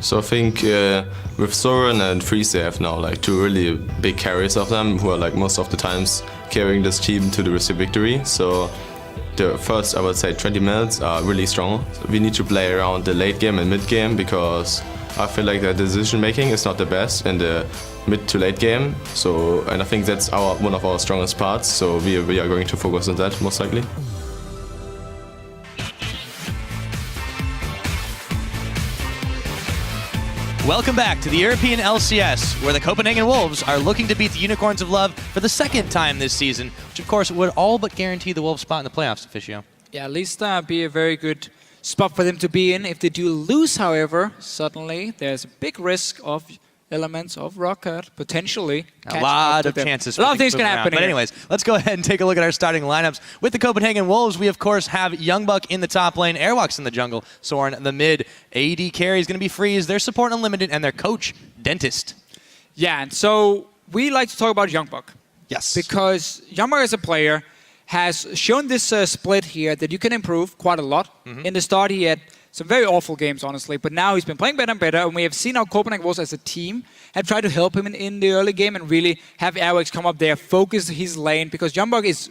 So I think with Soren and Freeze they have now like two really big carries of them who are like most of the times carrying this team to the receive victory. So the first, I would say, 20 minutes are really strong. So we need to play around the late game and mid game because I feel like the decision making is not the best in the mid to late game. So, and I think that's one of our strongest parts. So we are going to focus on that most likely. Welcome back to the European LCS, where the Copenhagen Wolves are looking to beat the Unicorns of Love for the second time this season, which of course would all but guarantee the Wolves spot in the playoffs, Officio. Yeah, at least be a very good spot for them to be in. If they do lose, however, suddenly there's a big risk of elements of Rocket potentially. A lot of chances. A lot of things can happen. But anyways, let's go ahead and take a look at our starting lineups. With the Copenhagen Wolves, we of course have Youngbuck in the top lane, Airwalks in the jungle, Soren the mid, AD carry is going to be Freeze, their support unlimited, and their coach, Dentist. Yeah, and so we like to talk about Youngbuck. Yes. Because Youngbuck as a player has shown this split here that you can improve quite a lot. In the start, he had some very awful games, honestly, but now he's been playing better and better, and we have seen how Copenhagen Wolves as a team have tried to help him in the early game and really have Airwax come up there, focus his lane, because Youngbuck is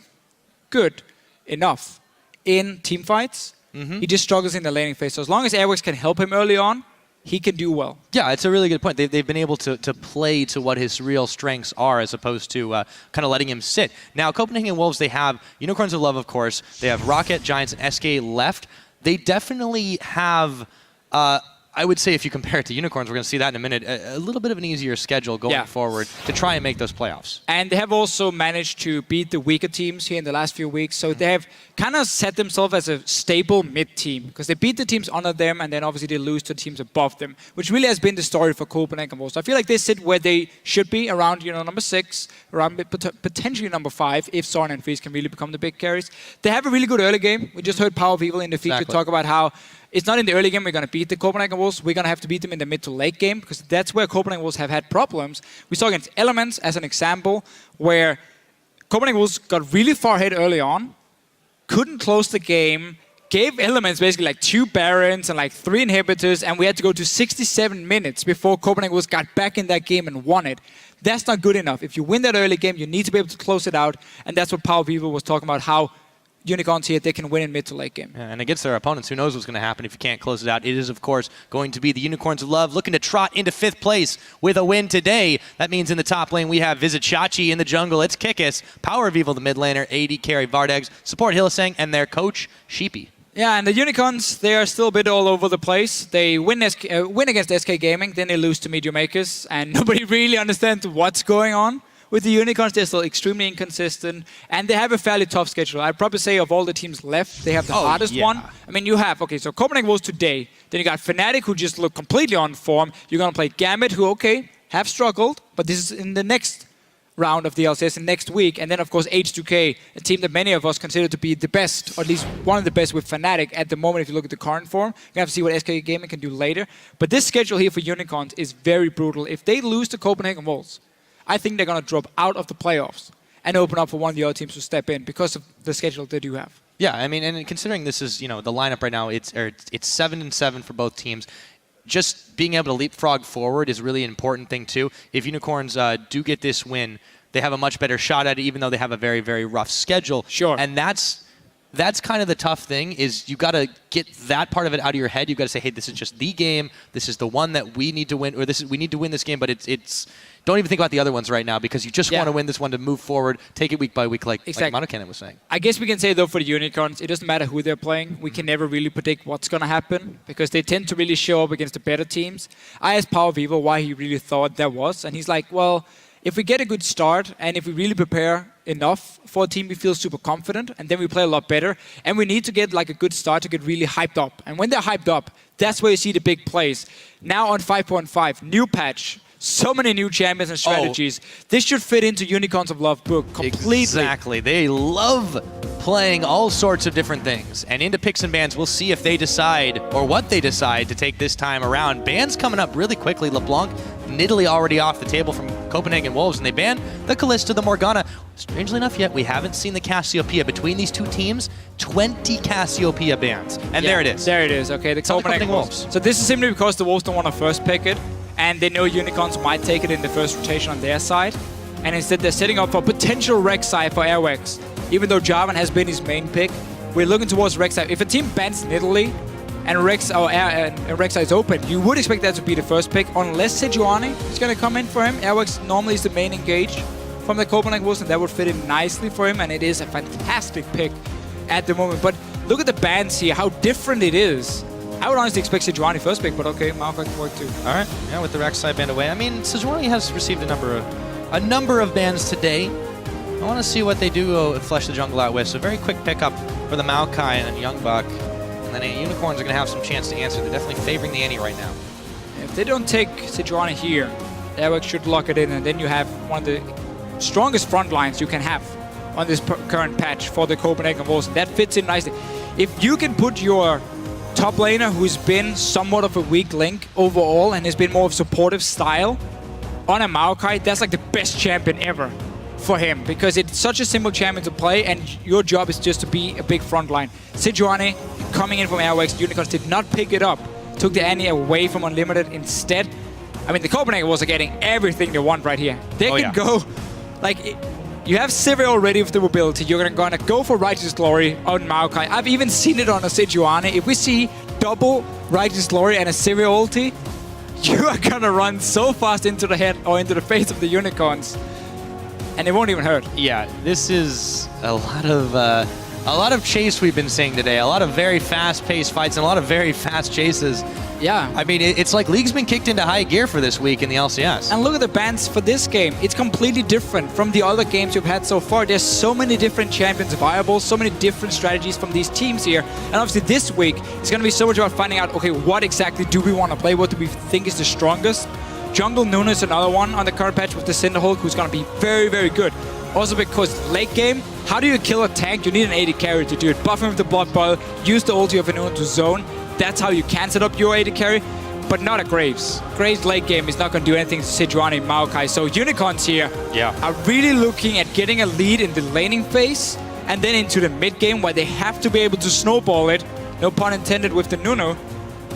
good enough in team fights. He just struggles in the laning phase. So as long as Airwax can help him early on, he can do well. Yeah, it's a really good point. They've been able to play to what his real strengths are as opposed to kind of letting him sit. Now, Copenhagen Wolves, they have Unicorns of Love, of course. They have Rocket, Giants, and SK left. They definitely have, I would say if you compare it to Unicorns, we're going to see that in a minute, a little bit of an easier schedule going forward to try and make those playoffs. And they have also managed to beat the weaker teams here in the last few weeks. So they have kind of set themselves as a stable mid-team because they beat the teams under them and then obviously they lose to teams above them, which really has been the story for Copenhagen Wolves. So I feel like they sit where they should be, around number 6, around potentially number 5, if Soren and Freeze can really become the big carries. They have a really good early game. We just heard Power of Evil in the feature talk about how it's not in the early game we're going to beat the Copenhagen Wolves. We're going to have to beat them in the mid to late game because that's where Copenhagen Wolves have had problems. We saw against Elements as an example where Copenhagen Wolves got really far ahead early on, couldn't close the game, gave Elements basically like 2 Barons and like 3 inhibitors, and we had to go to 67 minutes before Copenhagen Wolves got back in that game and won it. That's not good enough. If you win that early game, you need to be able to close it out, and that's what Power of Evil was talking about, how Unicorns here, they can win in mid to late game. Yeah, and against their opponents, who knows what's going to happen if you can't close it out. It is, of course, going to be the Unicorns of Love looking to trot into 5th place with a win today. That means in the top lane, we have Visit Shachi in the jungle. It's Kikis, Power of Evil, the mid laner, AD carry, Vardegs, support Hillisang, and their coach, Sheepy. Yeah, and the Unicorns, they are still a bit all over the place. They win against SK Gaming, then they lose to Meteor Makers, and nobody really understands what's going on. With the Unicorns, they're still extremely inconsistent, and they have a fairly tough schedule. I'd probably say of all the teams left, they have the hardest one. I mean, you have, so Copenhagen Wolves today, then you got Fnatic, who just look completely on form. You're going to play Gambit, who, have struggled, but this is in the next round of the LCS in next week. And then, of course, H2K, a team that many of us consider to be the best, or at least one of the best with Fnatic at the moment if you look at the current form. You have to see what SK Gaming can do later. But this schedule here for Unicorns is very brutal. If they lose to Copenhagen Wolves, I think they're going to drop out of the playoffs and open up for one of the other teams to step in because of the schedule they do have. Yeah, I mean, and considering this is, the lineup right now, it's 7-7 for both teams. Just being able to leapfrog forward is really an important thing, too. If Unicorns do get this win, they have a much better shot at it, even though they have a very, very rough schedule. Sure. And that's kind of the tough thing, is you got to get that part of it out of your head. You got to say, hey, this is just the game. This is the one that we need to win, or we need to win this game. But it's don't even think about the other ones right now because you just want to win this one to move forward, take it week by week, like Monocannon was saying. I guess we can say though for the Unicorns, it doesn't matter who they're playing. We can never really predict what's going to happen because they tend to really show up against the better teams. I asked Power of Evil why he really thought that was, and he's like, well, if we get a good start and if we really prepare enough for a team, we feel super confident and then we play a lot better. And we need to get like a good start to get really hyped up. And when they're hyped up, that's where you see the big plays. Now on 5.5, new patch, so many new champions and strategies. This should fit into Unicorns of Love book completely. Exactly. They love playing all sorts of different things. And into picks and bans, we'll see if they decide, or what they decide to take this time around. Bans coming up really quickly. LeBlanc, Nidalee already off the table from Copenhagen Wolves, and they ban the Kalista, the Morgana. Strangely enough, yet we haven't seen the Cassiopeia. Between these two teams, 20 Cassiopeia bans. And there it is. There it is. Okay, the Copenhagen Wolves. So this is simply because the Wolves don't want to first pick it, and they know Unicorns might take it in the first rotation on their side. And instead they're setting up for potential Rek'Sai for Airwax. Even though Jarvan has been his main pick, we're looking towards Rek'Sai. If a team bans Nidalee and Rek'Sai is open, you would expect that to be the first pick, unless Sejuani is going to come in for him. Airwax normally is the main engage from the Copenhagen Wolves, and that would fit in nicely for him, and it is a fantastic pick at the moment. But look at the bans here, how different it is. I would honestly expect Sejuani first pick, but okay, Maokai can work too. All right, yeah, with the Rek'Sai banned away. I mean, Sejuani has received a number of bans today. I want to see what they do flesh the jungle out with. So very quick pickup for the Maokai and Youngbuck. And then Unicorns are going to have some chance to answer. They're definitely favoring the Annie right now. If they don't take Sejuani here, Airwax should lock it in, and then you have one of the strongest front lines you can have on this current patch for the Copenhagen Wolves. That fits in nicely. If you can put your top laner, who's been somewhat of a weak link overall and has been more of supportive style, on a Maokai, that's like the best champion ever for him, because it's such a simple champion to play, and your job is just to be a big front line. Sejuani coming in from Airwax, Unicorns did not pick it up, took the Annie away from Unlimited instead. I mean, the Copenhagen Wolves are getting everything they want right here. They can go, like, you have Sivir already with the mobility, you're gonna go for Righteous Glory on Maokai. I've even seen it on a Sejuani. If we see double Righteous Glory and a Sivir ulti, you are gonna run so fast into the head or into the face of the Unicorns, and it won't even hurt. Yeah, this is a lot of chase we've been seeing today. A lot of very fast-paced fights and a lot of very fast chases. Yeah. I mean, it's like League's been kicked into high gear for this week in the LCS. And look at the bans for this game. It's completely different from the other games you've had so far. There's so many different champions viable, so many different strategies from these teams here. And obviously this week, it's going to be so much about finding out, okay, what exactly do we want to play? What do we think is the strongest? Jungle Nunu is another one on the current patch with the Cinderhulk, who's going to be very, very good. Also because late game, how do you kill a tank? You need an AD carry to do it. Buff him with the Blood Boil, use the ulti of Nunu to zone. That's how you can set up your AD carry, but not a Graves. Graves late game is not going to do anything to Sejuani and Maokai. So Unicorns here are really looking at getting a lead in the laning phase, and then into the mid game where they have to be able to snowball it, no pun intended, with the Nunu.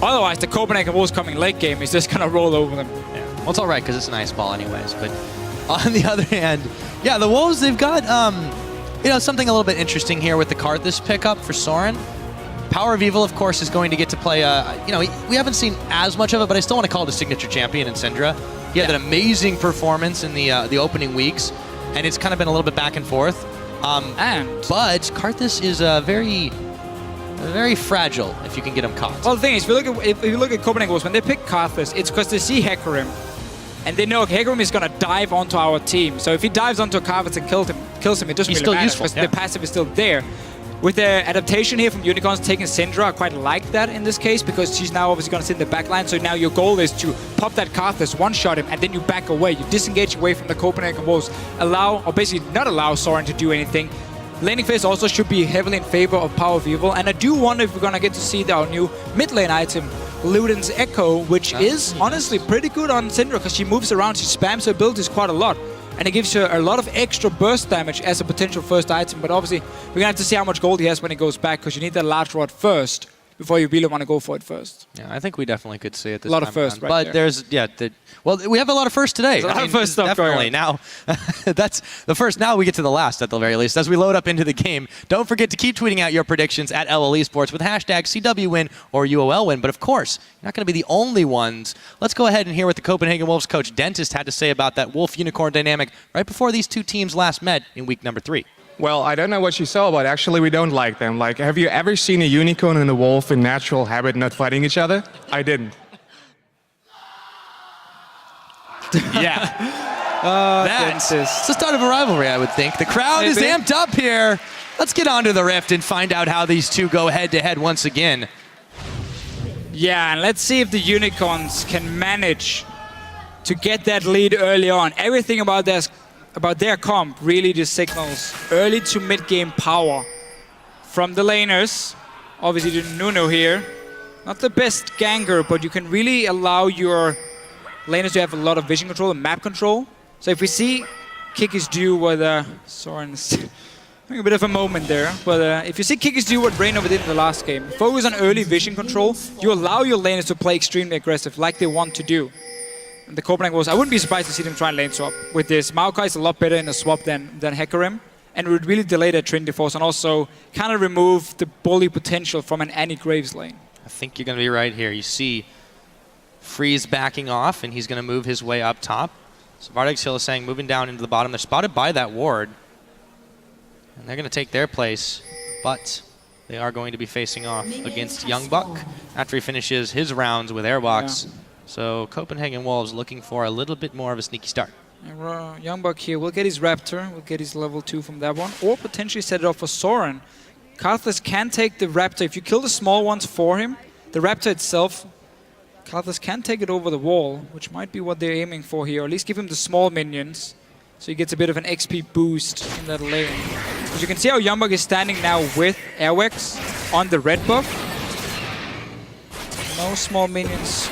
Otherwise, the Copenhagen Wolves coming late game is just going to roll over them. Yeah. Well, it's all right because it's an ice ball anyways. But on the other hand, yeah, the Wolves, they've got something a little bit interesting here with the Karthus pickup for Soren. Power of Evil, of course, is going to get to play, we haven't seen as much of it, but I still want to call it a signature champion in Syndra. He had an amazing performance in the opening weeks, and it's kind of been a little bit back and forth. But Karthus is very fragile if you can get him caught. Well, the thing is, if you look at Copenhagen Wolves, when they pick Karthus, it's because they see Hecarim, and they know Hecarim is going to dive onto our team. So if he dives onto Karthus and kills him, it doesn't really matter because the passive is still there. With the adaptation here from Unicorns taking Syndra, I quite like that in this case, because she's now obviously going to sit in the back line. So now your goal is to pop that Karthus, one-shot him, and then you back away. You disengage away from the Copenhagen Wolves. Basically not allow Soren to do anything. Laning phase also should be heavily in favor of Power of Evil. And I do wonder if we're going to get to see our new mid lane item, Luden's Echo, which is honestly pretty good on Syndra because she moves around, she spams her abilities quite a lot. And it gives her a lot of extra burst damage as a potential first item. But obviously, we're going to have to see how much gold he has when he goes back, because you need that large rod first before you really want to go for it first. Yeah, I think we definitely could see it this time. A lot of first, right? But there's, we have a lot of first today. There's a lot of first stuff definitely. going on. Now, that's the first. Now we get to the last, at the very least. As we load up into the game, don't forget to keep tweeting out your predictions at LL Esports with hashtag CWWin or UOLWin. But of course, you're not going to be the only ones. Let's go ahead and hear what the Copenhagen Wolves coach Dentist had to say about that Wolf-Unicorn dynamic right before these two teams last met in week number 3. Well, I don't know what you saw, but actually we don't like them. Like, have you ever seen a unicorn and a wolf in natural habit not fighting each other? I didn't. That's the start of a rivalry, I would think. The crowd is amped up here. Let's get onto the Rift and find out how these two go head-to-head once again. Yeah, and let's see if the Unicorns can manage to get that lead early on. Everything about their comp really just signals early to mid-game power from the laners. Obviously, the Nunu here. Not the best ganger, but you can really allow your laners to have a lot of vision control and map control So if we see kick is due with Soren's having a bit of a moment there, but if you see kick is due what Reignover did in the last game, focus on early vision control, you allow your laners to play extremely aggressive like they want to do. And the Copenhagen Wolves, I wouldn't be surprised to see them try and lane swap with this. Maokai is a lot better in a swap than Hecarim, and it would really delay their Trinity Force and also kind of remove the bully potential from an Annie Graves lane. I think you're going to be right here. You see Freeze backing off, and he's going to move his way up top. So Vardix Hill is saying moving down into the bottom. They're spotted by that ward, and they're going to take their place, but they are going to be facing off against Young Buck after he finishes his rounds with Airbox. Yeah. So Copenhagen Wolves looking for a little bit more of a sneaky start. Young Buck here will get his Raptor, will get his level 2 from that one, or potentially set it off for Soren. Karthus can take the Raptor. If you kill the small ones for him, the Raptor itself, Karthus can take it over the wall, which might be what they're aiming for here, or at least give him the small minions, so he gets a bit of an XP boost in that lane. As you can see how Young Buck is standing now with Airwex on the red buff. No small minions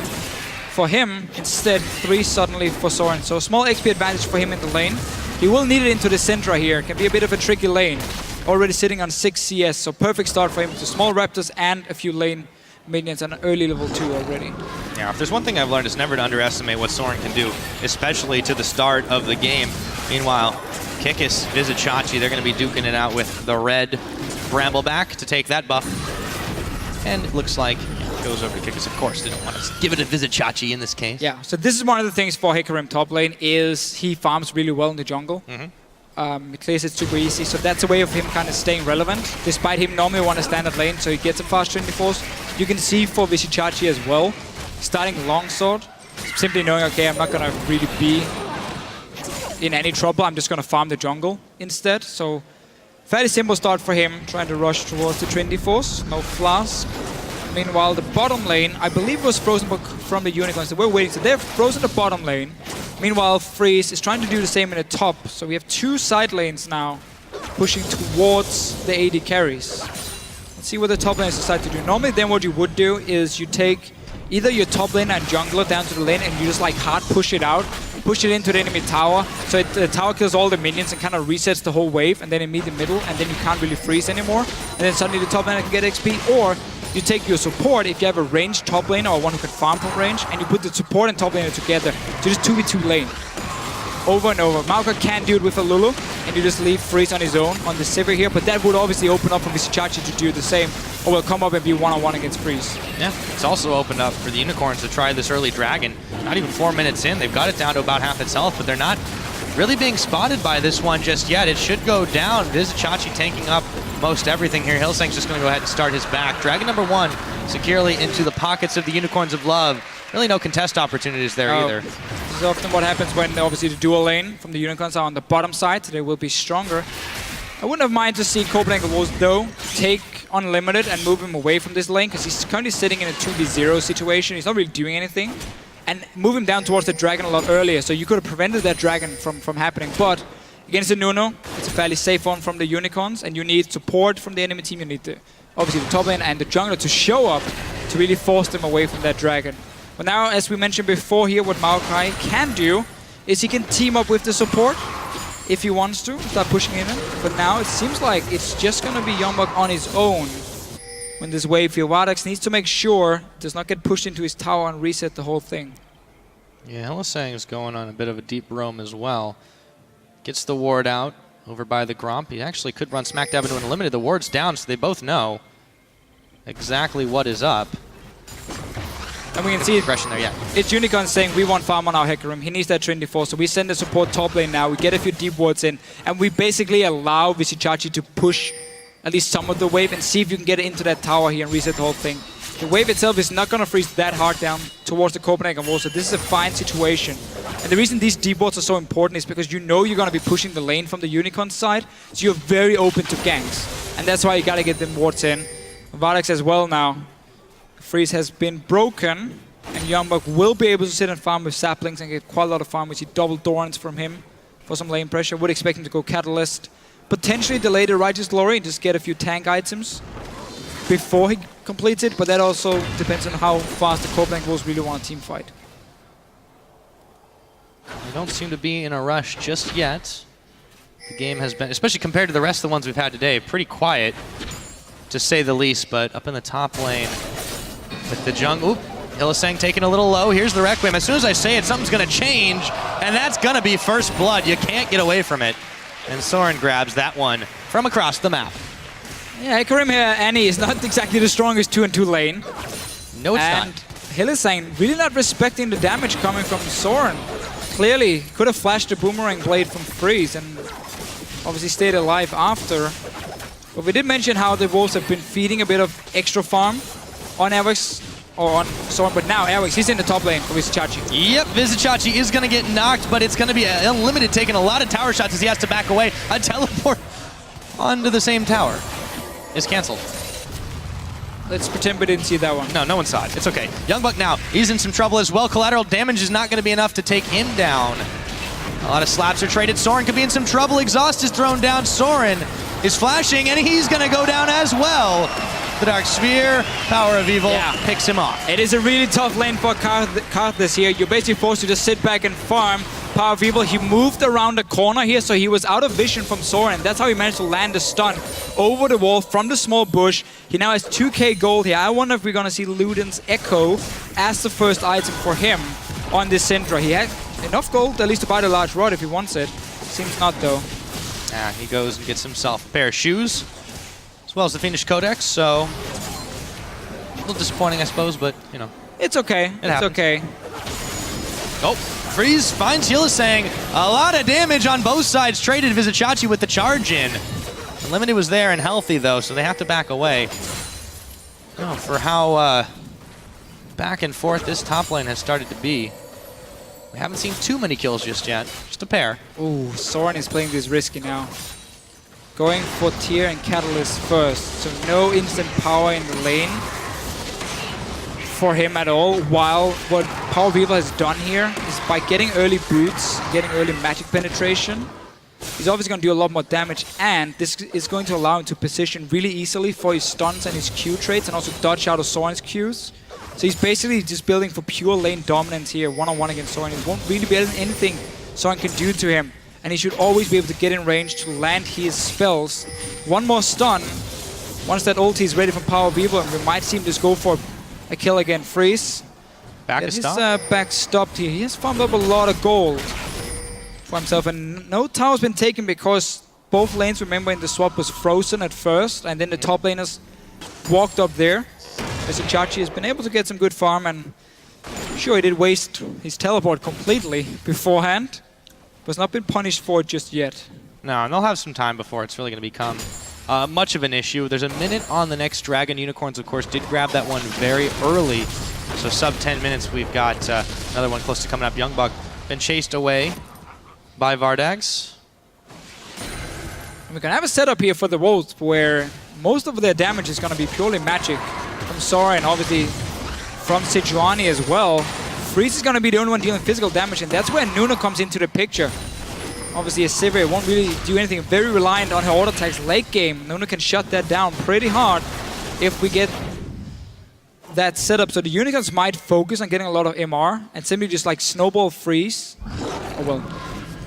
for him, instead 3 suddenly for Soren. So small XP advantage for him in the lane. He will need it into the Syndra here. Can be a bit of a tricky lane. Already sitting on 6 CS, so perfect start for him. So small Raptors and a few lane minions and an early level 2 already. Yeah, if there's one thing I've learned, it's never to underestimate what Soren can do, especially to the start of the game. Meanwhile, Kikis, Visit Chachi, they're going to be duking it out with the red Brambleback to take that buff. And it looks like goes over to Kikis, of course. They don't want to give it a Visit Chachi in this case. Yeah, so this is one of the things for Hecarim top lane, is he farms really well in the jungle. He clears it super easy, so that's a way of him kind of staying relevant, despite him normally want to stand at lane, so he gets a fast Trinity Force. You can see for Vishichachi as well, starting longsword, simply knowing, okay, I'm not going to really be in any trouble, I'm just going to farm the jungle instead. So fairly simple start for him, trying to rush towards the Trinity Force, no flask. Meanwhile, the bottom lane, I believe, was frozen from the Unicorns. So we're waiting, so they've frozen the bottom lane. Meanwhile, Freeze is trying to do the same in the top. So we have 2 side lanes now pushing towards the AD carries. Let's see what the top laners decide to do. Normally then what you would do is you take either your top lane and jungler down to the lane and you just like hard push it out, push it into the enemy tower, so the tower kills all the minions and kind of resets the whole wave, and then you meet the middle, and then you can't really freeze anymore, and then suddenly the top laner can get XP. Or you take your support, if you have a ranged top laner or one who can farm from range, and you put the support and top laner together to just 2v2 lane. Over and over. Maokai can do it with a Lulu, and you just leave Freeze on his own on the Sivir here, but that would obviously open up for Vishichachi to do the same, or will come up and be one-on-one against Freeze. Yeah, it's also opened up for the Unicorns to try this early Dragon. Not even 4 minutes in, they've got it down to about half its health, but they're not really being spotted by this one just yet. It should go down. Vishichachi tanking up most everything here. Hillsang's just going to go ahead and start his back. Dragon number 1 securely into the pockets of the Unicorns of Love. Really no contest opportunities there either. This is often what happens when obviously the dual lane from the Unicorns are on the bottom side, so they will be stronger. I wouldn't have minded to see Copenhagen Wolves though take Unlimited and move him away from this lane, because he's currently sitting in a 2v0 situation. He's not really doing anything. And move him down towards the Dragon a lot earlier, so you could have prevented that Dragon from happening. But against the Nuno, it's a fairly safe one from the Unicorns, and you need support from the enemy team. You need obviously the top lane and the jungler to show up to really force them away from that Dragon. But now, as we mentioned before here, what Maokai can do is he can team up with the support if he wants to, start pushing in. But now it seems like it's just going to be Young Buck on his own when this wave here. Vardax needs to make sure does not get pushed into his tower and reset the whole thing. Yeah, Hellsang is going on a bit of a deep roam as well. Gets the ward out over by the Gromp. He actually could run smack dab into an Unlimited. The ward's down, so they both know exactly what is up. And we can see there, yeah. It's Unicorn saying we want farm on our Hecarim. He needs that Trinity Force, so we send the support top lane now. We get a few deep wards in, and we basically allow Vishichachi to push at least some of the wave and see if you can get into that tower here and reset the whole thing. The wave itself is not going to freeze that hard down towards the Copenhagen Wolves, so this is a fine situation. And the reason these deep wards are so important is because you know you're going to be pushing the lane from the Unicorn side, so you're very open to ganks. And that's why you got to get them wards in. Vardax as well now. Freeze has been broken, and Young Buck will be able to sit and farm with saplings and get quite a lot of farm. We see double Dorans from him for some lane pressure. Would expect him to go Catalyst. Potentially delay the Righteous Glory and just get a few tank items before he completes it, but that also depends on how fast the Copenhagen Wolves really want to team fight. They don't seem to be in a rush just yet. The game has been, especially compared to the rest of the ones we've had today, pretty quiet, to say the least. But up in the top lane with the jungle, oop, Hylissang taking a little low. Here's the Requiem. As soon as I say it, something's going to change, and that's going to be first blood. You can't get away from it. And Soren grabs that one from across the map. Yeah, Karim here, Annie is not exactly the strongest 2-2 lane. No, it's and not. Hylissang really not respecting the damage coming from Soren. Clearly could have flashed the boomerang blade from Freeze and obviously stayed alive after. But we did mention how the Wolves have been feeding a bit of extra farm on Airwix, or on Soren, but now Airwix, he's in the top lane for Vizicsacsi. Yep, Vizicsacsi is going to get knocked, but it's going to be unlimited, taking a lot of tower shots as he has to back away. A teleport onto the same tower is cancelled. Let's pretend we didn't see that one. No, no one saw it. It's okay. Youngbuck now, he's in some trouble as well. Collateral damage is not going to be enough to take him down. A lot of slaps are traded. Soren could be in some trouble. Exhaust is thrown down. Soren is flashing, and he's going to go down as well. The Dark Sphere, Power of Evil, picks him off. It is a really tough lane for Karthus here. You're basically forced to just sit back and farm. Power of Evil, he moved around the corner here, so he was out of vision from Soren. That's how he managed to land a stun over the wall from the small bush. He now has 2k gold here. I wonder if we're going to see Luden's Echo as the first item for him on this Syndra. He had enough gold at least to buy the large rod if he wants it. Seems not though. Yeah, he goes and gets himself a pair of shoes, as well as the Fiendish Codex, so a little disappointing, I suppose, but, you know. It's okay. It's okay. Oh, Freeze finds Hylissang. A lot of damage on both sides. Traded Vizicsacsi with the charge in. Limited was there and healthy, though, so they have to back away. Oh, for how back and forth this top lane has started to be. We haven't seen too many kills just yet. Just a pair. Ooh, Soren is playing this risky now. Going for Tier and Catalyst first, so no instant power in the lane for him at all, while what Power of Evil has done here is by getting early boots, getting early magic penetration, he's obviously going to do a lot more damage, and this is going to allow him to position really easily for his stuns and his Q traits, and also dodge out of Soren's Qs. So he's basically just building for pure lane dominance here, one-on-one against Soren. He won't really be anything Soren can do to him, and he should always be able to get in range to land his spells. One more stun, once that ulti is ready for Power of Evil, and we might see him just go for a kill again. Freeze. He's back stopped here. He has farmed up a lot of gold for himself, and no tower's been taken because both lanes, remember, in the swap was frozen at first, and then the top laners walked up there. Vizicsacsi has been able to get some good farm, and sure, he did waste his teleport completely beforehand, but has not been punished for it just yet. No, and they'll have some time before it's really going to become much of an issue. There's a minute on the next dragon. Unicorns, of course, did grab that one very early. So sub 10 minutes, we've got another one close to coming up. Youngbuck been chased away by Vardags. And we're going to have a setup here for the Wolves where most of their damage is going to be purely magic from Sora and obviously from Sejuani as well. Freeze is going to be the only one dealing physical damage, and that's where Nuno comes into the picture. Obviously, a Sivir won't really do anything. Very reliant on her auto attacks late game. Nuno can shut that down pretty hard if we get that setup. So the Unicorns might focus on getting a lot of MR and simply just like snowball Freeze, or well,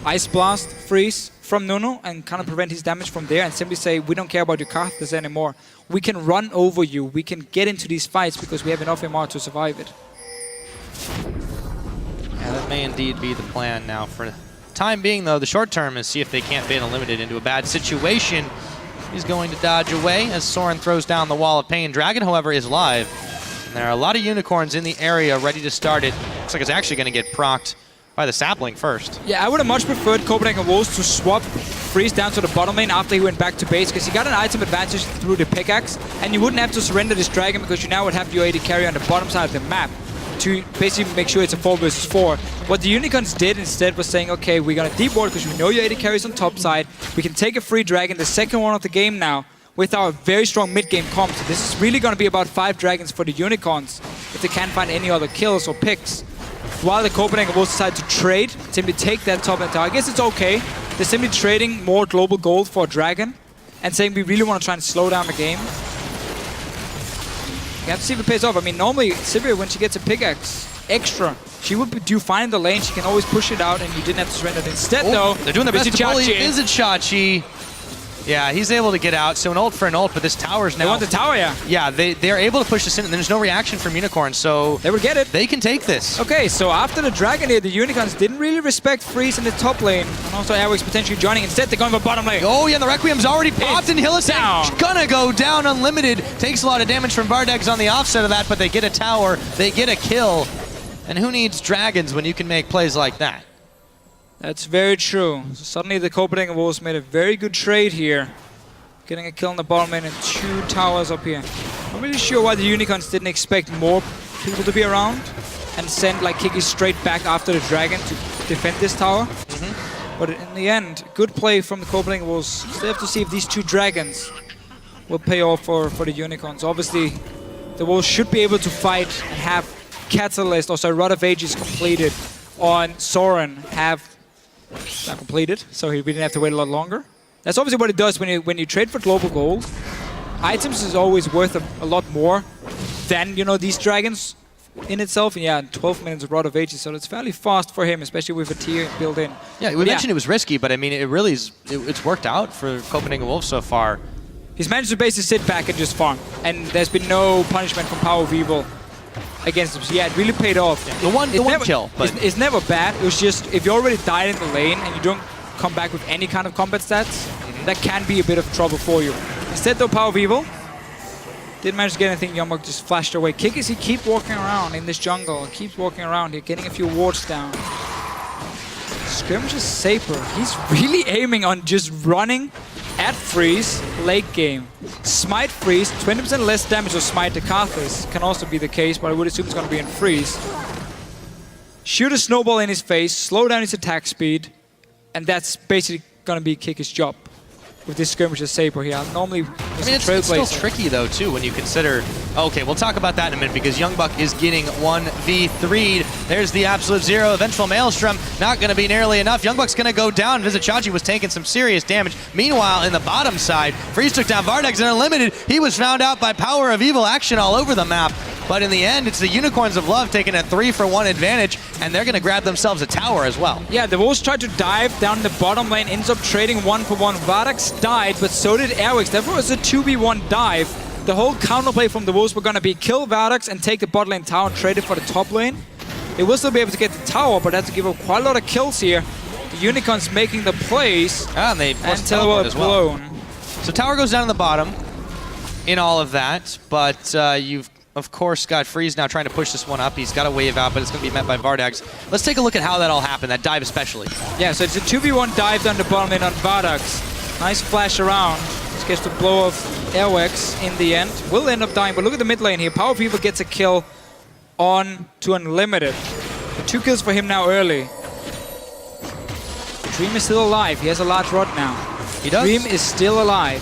Ice Blast Freeze from Nuno and kind of prevent his damage from there and simply say, we don't care about your Karthus anymore. We can run over you. We can get into these fights because we have enough MR to survive it. Yeah, that may indeed be the plan now. For the time being, though, the short term is see if they can't ban Unlimited into a bad situation. He's going to dodge away as Soren throws down the Wall of Pain. Dragon, however, is live. And there are a lot of Unicorns in the area ready to start it. Looks like it's actually going to get procced by the sapling first. Yeah, I would have much preferred Copenhagen Wolves to swap Freeze down to the bottom lane after he went back to base, because he got an item advantage through the pickaxe, and you wouldn't have to surrender this dragon because you now would have your AD carry on the bottom side of the map to basically make sure it's a 4 versus 4. What the Unicorns did instead was saying, okay, we're going to deep ward because we know your AD carries on top side. We can take a free dragon, the second one of the game now, with our very strong mid-game comp. So this is really going to be about 5 dragons for the Unicorns if they can't find any other kills or picks. While the Copenhagen Wolves decide to trade, simply take that top lane tower. I guess it's okay. They're simply trading more global gold for a dragon and saying we really want to try and slow down the game. You have to see if it pays off. I mean, normally Sivir, when she gets a pickaxe, extra. She would do fine in the lane. She can always push it out, and you didn't have to surrender it. Instead, Oh, though, they're doing their best to bully. Vizichachi. Is it Chachi? Yeah, he's able to get out. So an ult for an ult, but this tower's now... They want the tower, yeah. Yeah, they're able to push this in, and there's no reaction from Unicorn, so... They would get it. They can take this. Okay, so after the Dragon here, the Unicorns didn't really respect Freeze in the top lane, and also Airwix potentially joining. Instead, they're going for bottom lane. Oh, yeah, the Requiem's already popped, and Hillis down. gonna go down unlimited. Takes a lot of damage from Vardex on the offset of that, but they get a tower, they get a kill. And who needs dragons when you can make plays like that? That's very true. So suddenly the Copenhagen Wolves made a very good trade here. Getting a kill in the bottom lane and 2 towers up here. I'm really sure why the Unicorns didn't expect more people to be around and send like Kiki straight back after the Dragon to defend this tower. But in the end, good play from the Copenhagen Wolves. Still have to see if these 2 dragons will pay off for the Unicorns. Obviously, the Wolves should be able to fight and have Catalyst, also Rod of Ages completed on Soren have not completed, so we didn't have to wait a lot longer. That's obviously what it does when you trade for global gold. Items is always worth a lot more than, you know, these dragons in itself. And yeah, 12 minutes of Rod of Ages, so it's fairly fast for him, especially with a tier built in. Yeah, we mentioned it was risky, but I mean, it really is, it's worked out for Copenhagen Wolves so far. He's managed to basically sit back and just farm, and there's been no punishment from Power of Evil against him. So yeah, it really paid off. Yeah. The one kill, but it's never bad. It was just if you already died in the lane and you don't come back with any kind of combat stats, that can be a bit of trouble for you. Instead, though, Power of Evil didn't manage to get anything. Youngbuck just flashed away. Kikis, he keeps walking around in this jungle. He keeps walking around here, getting a few wards down. Skirmishes Saper. He's really aiming on just running at Freeze late game. Smite Freeze, 20% less damage to Smite the Karthus. Can also be the case, but I would assume it's going to be in Freeze. Shoot a snowball in his face, slow down his attack speed, and that's basically going to be Kikis' job with this Skirmishes Saber here. Normally, I mean, it's still tricky, though, too, when you consider... Okay, we'll talk about that in a minute, because Youngbuck is getting 1v3'd. There's the Absolute Zero. Eventual Maelstrom, not going to be nearly enough. Youngbuck's going to go down. Vizichachi was taking some serious damage. Meanwhile, in the bottom side, Freeze took down Vardex and Unlimited. He was found out by Power of Evil action all over the map. But in the end, it's the Unicorns of Love taking a 3-for-1 advantage, and they're going to grab themselves a tower as well. Yeah, the Wolves tried to dive down the bottom lane, ends up trading 1-for-1. Vardex died, but so did Airwix. Therefore, it was a 2v1 dive. The whole counterplay from the Wolves were going to be kill Vardex and take the bot lane tower and trade it for the top lane. They will still be able to get the tower, but had to give up quite a lot of kills here. The Unicorns making the plays, and they teleport as well. So tower goes down in the bottom in all of that, but you've of course got Freeze now trying to push this one up. He's got a wave out, but it's going to be met by Vardex. Let's take a look at how that all happened, that dive especially. Yeah, so it's a 2v1 dive down the bottom lane on Vardex. Nice flash around. Just gets to blow off Airwix in the end. Will end up dying, but look at the mid lane here. Power of Evil gets a kill on to Unlimited. The 2 kills for him now early. Dream is still alive. He has a large rod now. He does. Dream is still alive.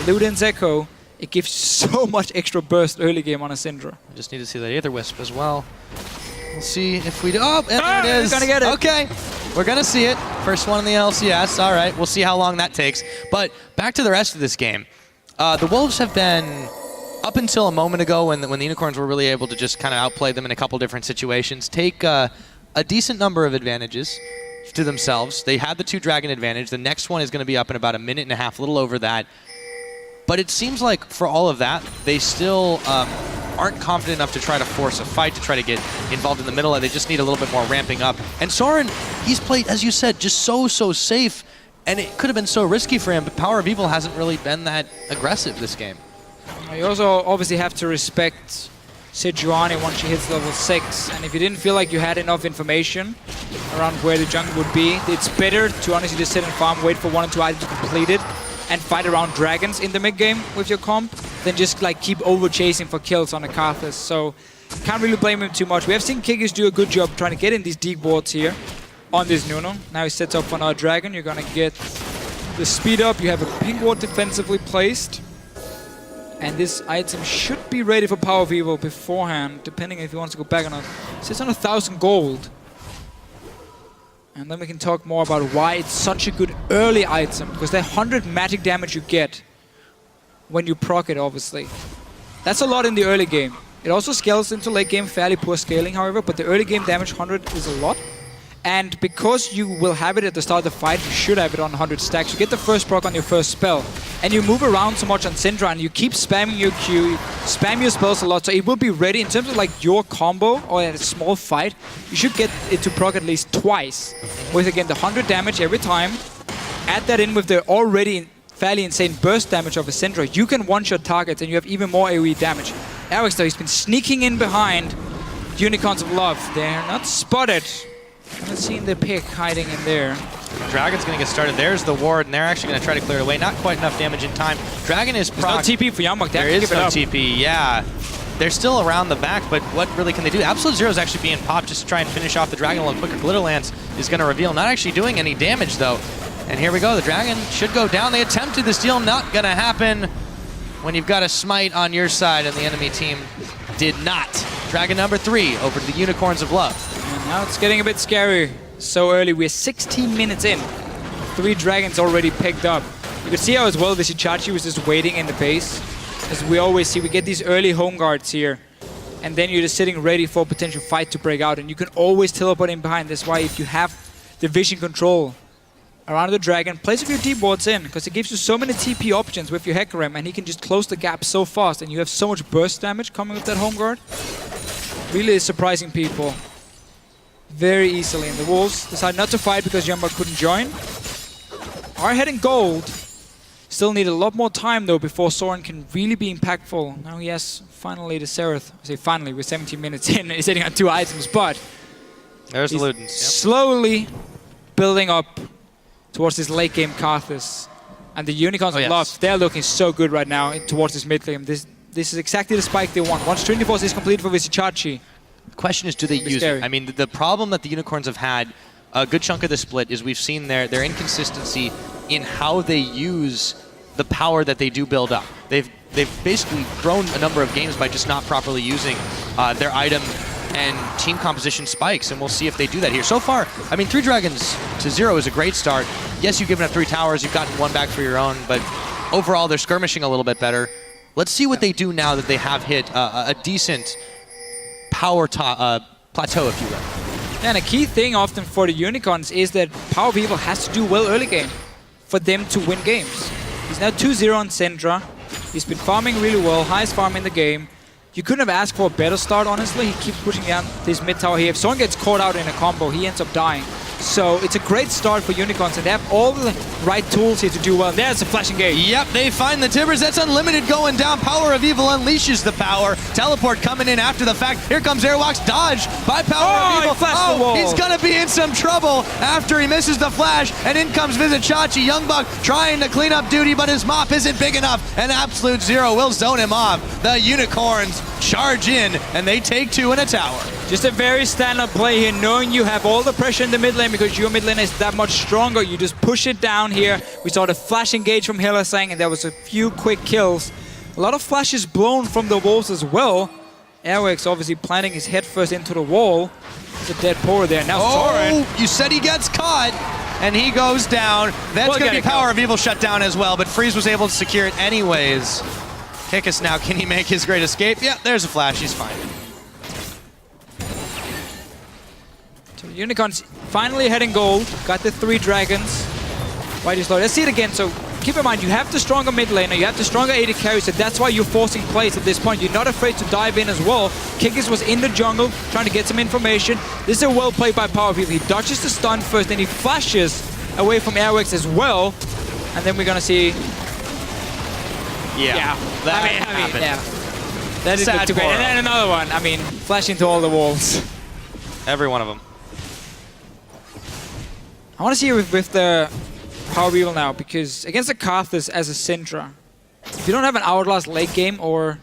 Luden's Echo. It gives so much extra burst early game on a Syndra. We just need to see that Aether Wisp as well. We'll see if we do. Oh, and there it is. Gonna get it. Okay, we're gonna see it. First one in the LCS. All right, we'll see how long that takes. But back to the rest of this game. The Wolves have been, up until a moment ago when the Unicorns were really able to just kind of outplay them in a couple different situations, take a decent number of advantages to themselves. They had the 2 Dragon advantage. The next one is going to be up in about a minute and a half, a little over that. But it seems like for all of that, they still aren't confident enough to try to force a fight, to try to get involved in the middle. They just need a little bit more ramping up. And Soren, he's played, as you said, just so safe. And it could have been so risky for him, but Power of Evil hasn't really been that aggressive this game. You also obviously have to respect Sejuani once she hits level 6. And if you didn't feel like you had enough information around where the jungle would be, it's better to honestly just sit and farm, wait for 1 and 2 items to complete it, and fight around dragons in the mid game with your comp, than just like keep over chasing for kills on a Karthus. So can't really blame him too much. We have seen Kikis do a good job trying to get in these deep wards here on this Nuno. Now he sets up for another dragon. You're gonna get the speed up. You have a pink ward defensively placed. And this item should be ready for Power of Evil beforehand, depending if he wants to go back or not. Sits on 1,000 gold. And then we can talk more about why it's such a good early item, because the 100 magic damage you get when you proc it, obviously. That's a lot in the early game. It also scales into late game, fairly poor scaling, however, but the early game damage 100 is a lot. And because you will have it at the start of the fight, you should have it on 100 stacks. You get the first proc on your first spell. And you move around so much on Syndra, and you keep spamming your Q, you spam your spells a lot, so it will be ready. In terms of like your combo, or in a small fight, you should get it to proc at least twice. With again the 100 damage every time. Add that in with the already fairly insane burst damage of a Syndra. You can one-shot targets, and you have even more AoE damage. Airwax though, he's been sneaking in behind Unicorns of Love. They're not spotted. Haven't seen the pick hiding in there. Dragon's going to get started. There's the ward, and they're actually going to try to clear it away. Not quite enough damage in time. Dragon is There's no TP for Yambok. There is no TP, yeah. They're still around the back, but what really can they do? Absolute Zero is actually being popped just to try and finish off the Dragon a little quicker. Glitterlance is going to reveal, not actually doing any damage, though. And here we go. The Dragon should go down. They attempted the steal. Not going to happen when you've got a smite on your side, and the enemy team did not. Dragon number 3 over to the Unicorns of Love. And now it's getting a bit scary. So early, we're 16 minutes in. 3 dragons already picked up. You can see how as well Vishichachi was just waiting in the base. As we always see, we get these early home guards here. And then you're just sitting ready for a potential fight to break out. And you can always teleport in behind. That's why if you have the vision control around the dragon, place a few deep wards in, because it gives you so many TP options with your Hecarim, and he can just close the gap so fast, and you have so much burst damage coming with that home guard. Really is surprising people very easily. And the Wolves decide not to fight because Yamba couldn't join. Are heading gold. Still need a lot more time though before Soren can really be impactful. Now he has finally the Seraph. I say finally, we're 17 minutes in. He's hitting on 2 items, but there's the Ludens. Yep. Slowly building up towards this late game Karthus. And the Unicorns of Love, they're looking so good right now towards this mid game. This is exactly the spike they want. Once 24 is complete for Vishichachi. The question is, do they use it? I mean, the problem that the Unicorns have had a good chunk of the split is we've seen their inconsistency in how they use the power that they do build up. They've basically thrown a number of games by just not properly using their item and team composition spikes, and we'll see if they do that here. So far, I mean, 3 dragons to 0 is a great start. Yes, you've given up 3 towers, you've gotten 1 back for your own, but overall they're skirmishing a little bit better. Let's see what they do now that they have hit a decent power plateau, if you will. And a key thing often for the Unicorns is that Power of Evil has to do well early game for them to win games. He's now 2-0 on Syndra. He's been farming really well, highest farm in the game. You couldn't have asked for a better start, honestly. He keeps pushing down this mid tower here. If someone gets caught out in a combo, he ends up dying. So it's a great start for Unicorns, and they have all the right tools here to do well. There's a flash engage. Yep, they find the Tibbers. That's Unlimited going down. Power of Evil unleashes the power. Teleport coming in after the fact. Here comes Airwalk's dodge by Power of Evil. The wall. He's going to be in some trouble after he misses the flash. And in comes Vishichachi. Youngbuck trying to clean up duty, but his mop isn't big enough. And Absolute Zero will zone him off. The Unicorns charge in, and they take 2 in a tower. Just a very stand-up play here, knowing you have all the pressure in the mid lane because your mid lane is that much stronger. You just push it down here. We saw the flash engage from Hillisang, and there was a few quick kills. A lot of flashes blown from the Wolves as well. Airwax obviously planting his head first into the wall. There's a dead Power there. Now Soren. You said he gets caught, and he goes down. That's going to be Power of Evil shut down as well, but Freeze was able to secure it anyways. Kickus now, can he make his great escape? Yeah, there's a flash, he's fine. So Unicorns finally heading gold. Got the 3 dragons. Why do you slow? Let's see it again. So keep in mind, you have the stronger mid laner, you have the stronger AD carry, so that's why you're forcing plays at this point. You're not afraid to dive in as well. Kickus was in the jungle, trying to get some information. This is a well played by Power of Evil. He dodges the stun first, then he flashes away from Airwax as well. And then we're gonna see... Yeah, that happened. Yeah. That is too great. And then another one. I mean, flash into all the walls. Every one of them. I want to see with the Power of Evil now, because against the Karthus as a Syndra, if you don't have an Hourglass late game or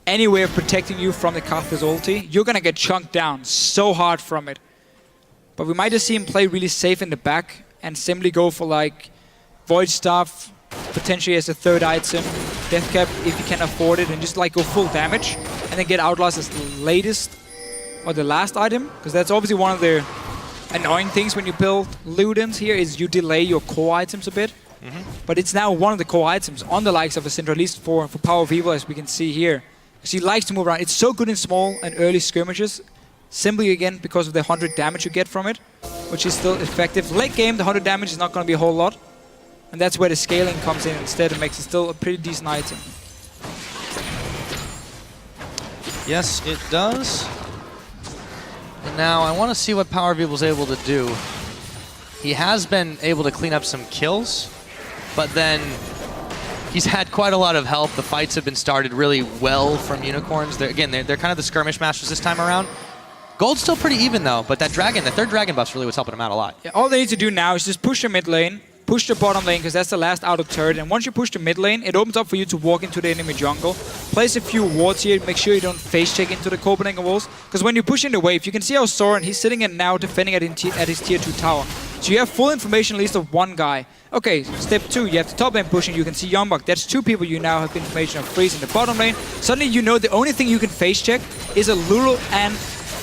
any way of protecting you from the Karthus ulti, you're going to get chunked down so hard from it. But we might just see him play really safe in the back and simply go for like Void Staff, potentially as a 3rd item, Death Cap if you can afford it, and just like go full damage and then get Outlast as the latest or the last item, because that's obviously one of the annoying things when you build Ludens here is you delay your core items a bit. But it's now one of the core items on the likes of a Syndra, at least for Power of Evil, as we can see here. because he likes to move around. It's so good in small and early skirmishes, simply again because of the 100 damage you get from it, which is still effective. Late game, the 100 damage is not going to be a whole lot, and that's where the scaling comes in instead. It makes it still a pretty decent item. Yes, it does. And now I want to see what Power of Evil's able to do. He has been able to clean up some kills, but then he's had quite a lot of help. The fights have been started really well from Unicorns. They're kind of the skirmish masters this time around. Gold's still pretty even though, but that third dragon buff's really what's helping him out a lot. Yeah, all they need to do now is just push the mid lane, push the bottom lane, because that's the last outer turret. And once you push the mid lane, it opens up for you to walk into the enemy jungle. Place a few wards here, make sure you don't face check into the Copenhagen walls. Because when you push in the wave, you can see how Soren, he's sitting in now defending at his tier 2 tower. So you have full information at least of one guy. Okay, step 2, you have the top lane pushing, you can see Youngbok. That's 2 people you now have information of Freeze in the bottom lane. Suddenly you know the only thing you can face check is a Lulu and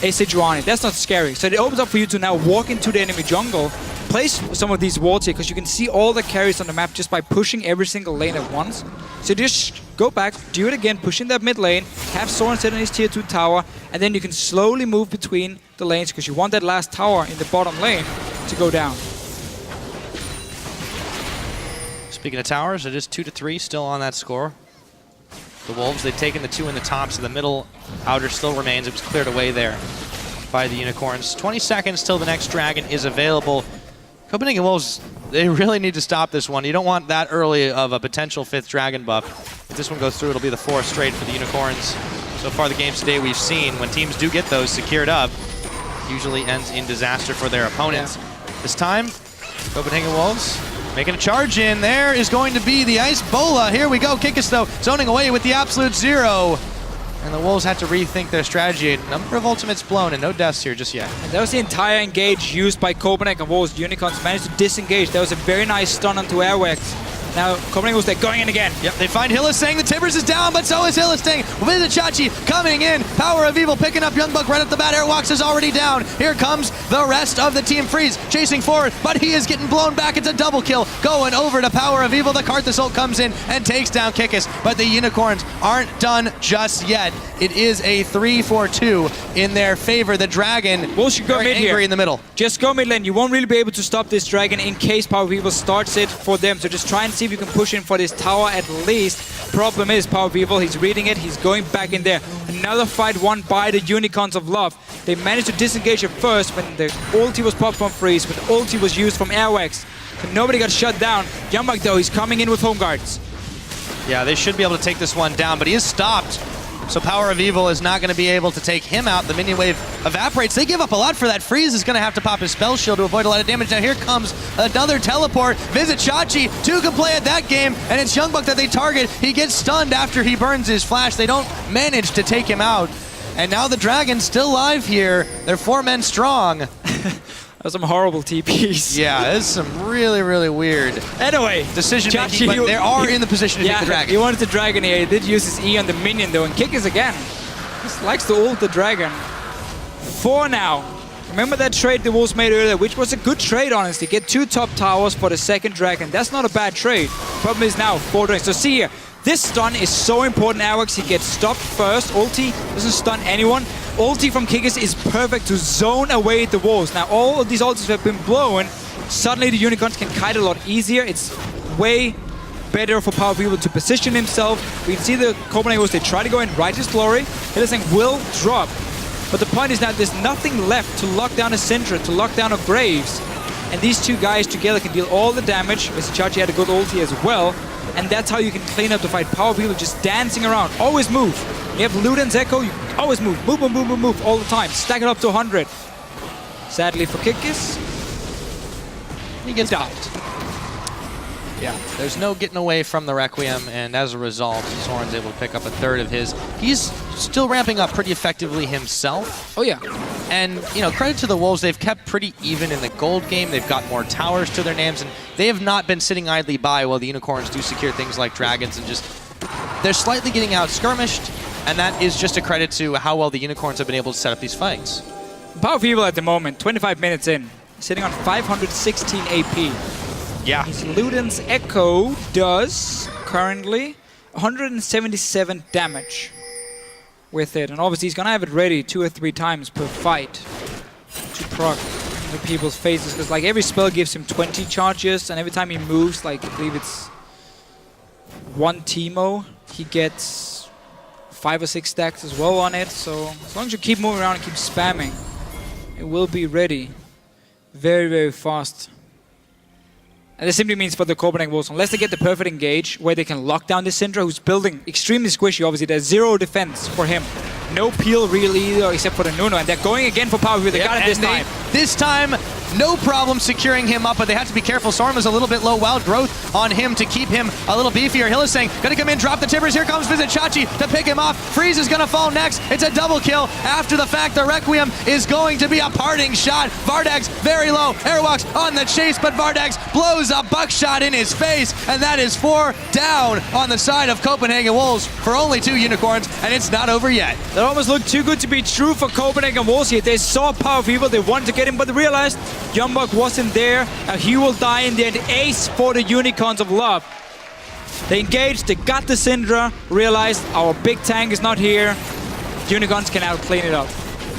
a Sejuani. That's not scary. So it opens up for you to now walk into the enemy jungle, place some of these wards here, because you can see all the carries on the map just by pushing every single lane at once. So just go back, do it again, push in that mid lane, have Soren sit on his tier 2 tower, and then you can slowly move between the lanes, because you want that last tower in the bottom lane to go down. Speaking of towers, it is 2-3 still on that score. The Wolves, they've taken the 2 in the top, so the middle outer still remains. It was cleared away there by the Unicorns. 20 seconds till the next dragon is available. Copenhagen Wolves, they really need to stop this one. You don't want that early of a potential 5th dragon buff. If this one goes through, it'll be the 4th straight for the Unicorns. So far the games today we've seen, when teams do get those secured up, usually ends in disaster for their opponents. This time, Copenhagen Wolves making a charge in. There is going to be the Ice Bola. Here we go. Kikis, though, zoning away with the absolute 0. And the Wolves had to rethink their strategy. A number of ultimates blown and no deaths here just yet. And that was the entire engage used by Copenhagen Wolves. Unicorns managed to disengage. That was a very nice stun onto Airwax. Now, Copenhagen Wolves, they're going in again. Yep, they find Hillistang. The Timbers is down, but so is Hillistang. Vizichachi coming in. Power of Evil picking up Youngbok right at the bat. Airwax is already down. Here comes the rest of the Team Freeze chasing forward, but he is getting blown back. It's a double kill. Going over to Power of Evil. The Karthus ult comes in and takes down Kikis, but the Unicorns aren't done just yet. It is a 3-4-2 in their favor. The Dragon Wolves should go very mid angry here. in the middle. Just go mid lane. You won't really be able to stop this Dragon in case Power of Evil starts it for them. So just try and see if you can push in for this tower at least. Problem is, Power of Evil, he's reading it, he's going back in there. Another fight won by the Unicorns of Love. They managed to disengage at first when the ulti was popped from Freeze, when the ulti was used from Airwax. But nobody got shut down. Youngbok, though, he's coming in with home guards. Yeah, they should be able to take this one down, but he is stopped. So Power of Evil is not going to be able to take him out. The minion wave evaporates. They give up a lot for that. Freeze is going to have to pop his spell shield to avoid a lot of damage. Now here comes another teleport. Vizichachi, 2 can play at that game, and it's Youngbok that they target. He gets stunned after he burns his flash. They don't manage to take him out. And now the Dragon's still live here. They're 4 men strong. That was some horrible TPs. Yeah, this is some really, really weird Anyway, decision-making, but they are in the position to take the Dragon. He wanted the Dragon here. He did use his E on the minion, though, and Kikis again. Just likes to ult the Dragon. 4 now. Remember that trade the Wolves made earlier, which was a good trade, honestly. Get 2 top towers for the 2nd Dragon. That's not a bad trade. Problem is now, 4 dragons. So see here, this stun is so important. Airwax, he gets stopped first. Ulti doesn't stun anyone. Ulti from Kikis is perfect to zone away the Wolves. Now all of these ultis have been blown. Suddenly the Unicorns can kite a lot easier. It's way better for Power of Evil to position himself. We can see the Copenhagen Wolves, they try to go in Righteous Glory. Hillistang will drop. But the point is that there's nothing left to lock down a Syndra, to lock down a Graves. And these 2 guys together can deal all the damage. Vizichachi had a good ulti as well. And that's how you can clean up the fight. Power of Evil just dancing around. Always move. You have Luden's Echo, you always move. Move, move, move, move, move all the time. Stack it up to 100. Sadly for Kikis, he gets stopped. Yeah, there's no getting away from the Requiem, and as a result, Soren's able to pick up a 3rd of his. He's still ramping up pretty effectively himself. Oh yeah. And, you know, credit to the Wolves, they've kept pretty even in the gold game. They've got more towers to their names, and they have not been sitting idly by while the Unicorns do secure things like dragons and just... They're slightly getting out skirmished, and that is just a credit to how well the Unicorns have been able to set up these fights. Power of Evil at the moment, 25 minutes in, sitting on 516 AP. Yeah. His Luden's Echo does currently 177 damage. with it. And obviously he's going to have it ready 2 or 3 times per fight to proc the people's faces. Because like every spell gives him 20 charges, and every time he moves, like I believe it's 1 Teemo, he gets 5 or 6 stacks as well on it. So as long as you keep moving around and keep spamming, it will be ready very, very fast. And this simply means for the Copenhagen Wolves, unless they get the perfect engage where they can lock down the Syndra, who's building extremely squishy, obviously there's 0 defense for him. No peel really either, except for the Nuno, and they're going again for power. They got it this time. This time, no problem securing him up, but they have to be careful. Soren was a little bit low. Wild growth on him to keep him a little beefier. Hylissang gonna come in, drop the timbers. Here comes Vizichachi to pick him off. Freeze is gonna fall next. It's a double kill. After the fact, the Requiem is going to be a parting shot. Vardag's very low. Airwalks on the chase, but Vardag's blows a buckshot in his face, and that is 4 down on the side of Copenhagen Wolves for only 2 unicorns, and it's not over yet. That almost looked too good to be true for Copenhagen Wolves here. They saw Power of Evil, they wanted to get him, but they realized Youngblood wasn't there, and he will die in the end. Ace for the Unicorns of Love. They engaged, they got the Syndra, realized our big tank is not here. Unicorns can now clean it up.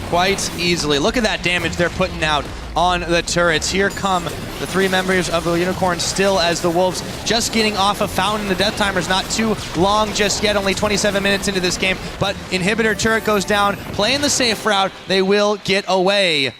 Quite easily. Look at that damage they're putting out on the turrets. Here come the 3 members of the Unicorns still as the Wolves just getting off of Fountain. The death timer's not too long just yet, only 27 minutes into this game, but Inhibitor turret goes down, playing the safe route, they will get away.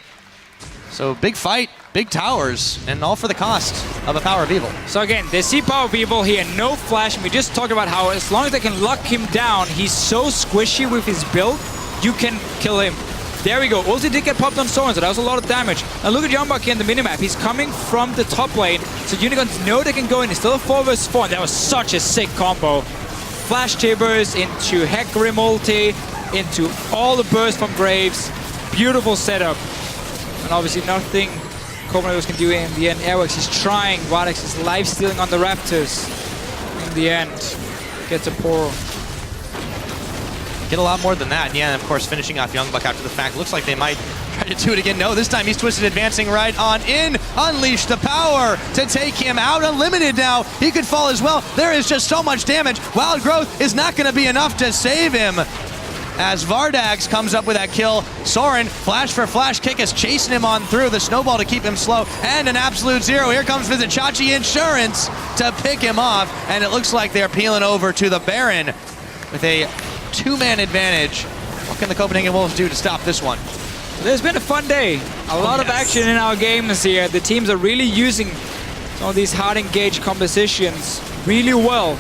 So big fight, big towers, and all for the cost of a Power of Evil. So again, they see Power of Evil here, no flash, and we just talked about how as long as they can lock him down, he's so squishy with his build, you can kill him. There we go. Ulti did get popped on Soren, so that was a lot of damage. Now look at Youngblood here in the minimap. He's coming from the top lane, so Unicorns know they can go in. It's still a 4 vs 4, and that was such a sick combo. Flash Timbers into Hecarim ulti, into all the burst from Graves. Beautiful setup. And obviously nothing Copenhagen can do in the end. Airworks is trying. Vardex is life-stealing on the Raptors. In the end, gets a Poro. Get a lot more than that. Yeah, and of course, finishing off Youngblood after the fact. Looks like they might try to do it again. No, this time he's twisted, advancing right on in. Unleash the power to take him out. Unlimited now. He could fall as well. There is just so much damage. Wild Growth is not going to be enough to save him. As Vardags comes up with that kill. Soren, flash for flash kick, is chasing him on through. The snowball to keep him slow. And an absolute 0. Here comes Vizichachi Insurance to pick him off. And it looks like they're peeling over to the Baron with a 2-man advantage. What can the Copenhagen Wolves do to stop this one? There's been a fun day. A lot of action in our games here. The teams are really using some of these hard engaged compositions really well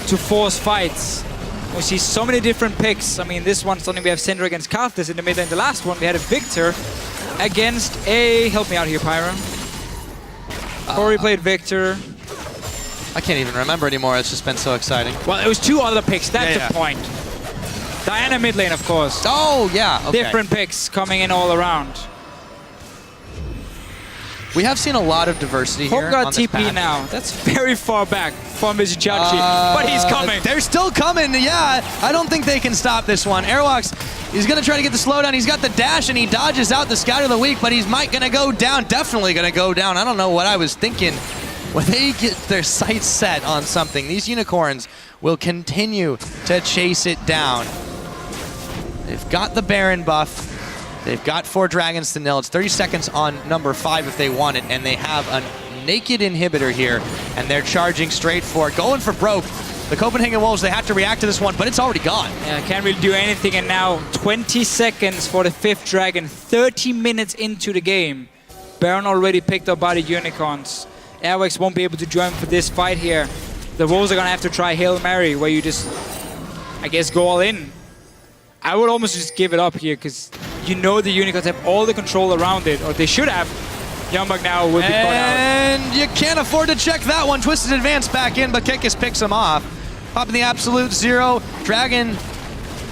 to force fights. We see so many different picks. I mean, this one, suddenly we have Syndra against Karthus in the mid, and the last one we had a Victor against a... Help me out here, Pyro. Corey played Victor. I can't even remember anymore. It's just been so exciting. Well, it was 2 other picks. That's the point. Diana mid lane, of course. Oh, yeah. Okay. Different picks coming in all around. We have seen a lot of diversity here Hope got on this TP patch. now. That's very far back from Vizichachi, but he's coming. They're still coming, yeah. I don't think they can stop this one. Airwalks, he's going to try to get the slowdown. He's got the dash, and he dodges out the Scout of the Week, but he's going to go down. Definitely going to go down. I don't know what I was thinking. When they get their sights set on something, these Unicorns will continue to chase it down. They've got the Baron buff. They've got 4 dragons to nil. It's 30 seconds on number 5 if they want it, and they have a naked inhibitor here, and they're charging straight for it, going for broke. The Copenhagen Wolves, they have to react to this one, but it's already gone. Yeah, can't really do anything, and now 20 seconds for the 5th dragon, 30 minutes into the game. Baron already picked up by the Unicorns. Airwax won't be able to join for this fight here. The Wolves are gonna have to try Hail Mary, where you just, I guess, go all in. I would almost just give it up here, because you know the Unicorns have all the control around it, or they should have. Youngblood now will be caught out. And you can't afford to check that one. Twisted advance back in, but Kikis picks him off. Popping the absolute 0. Dragon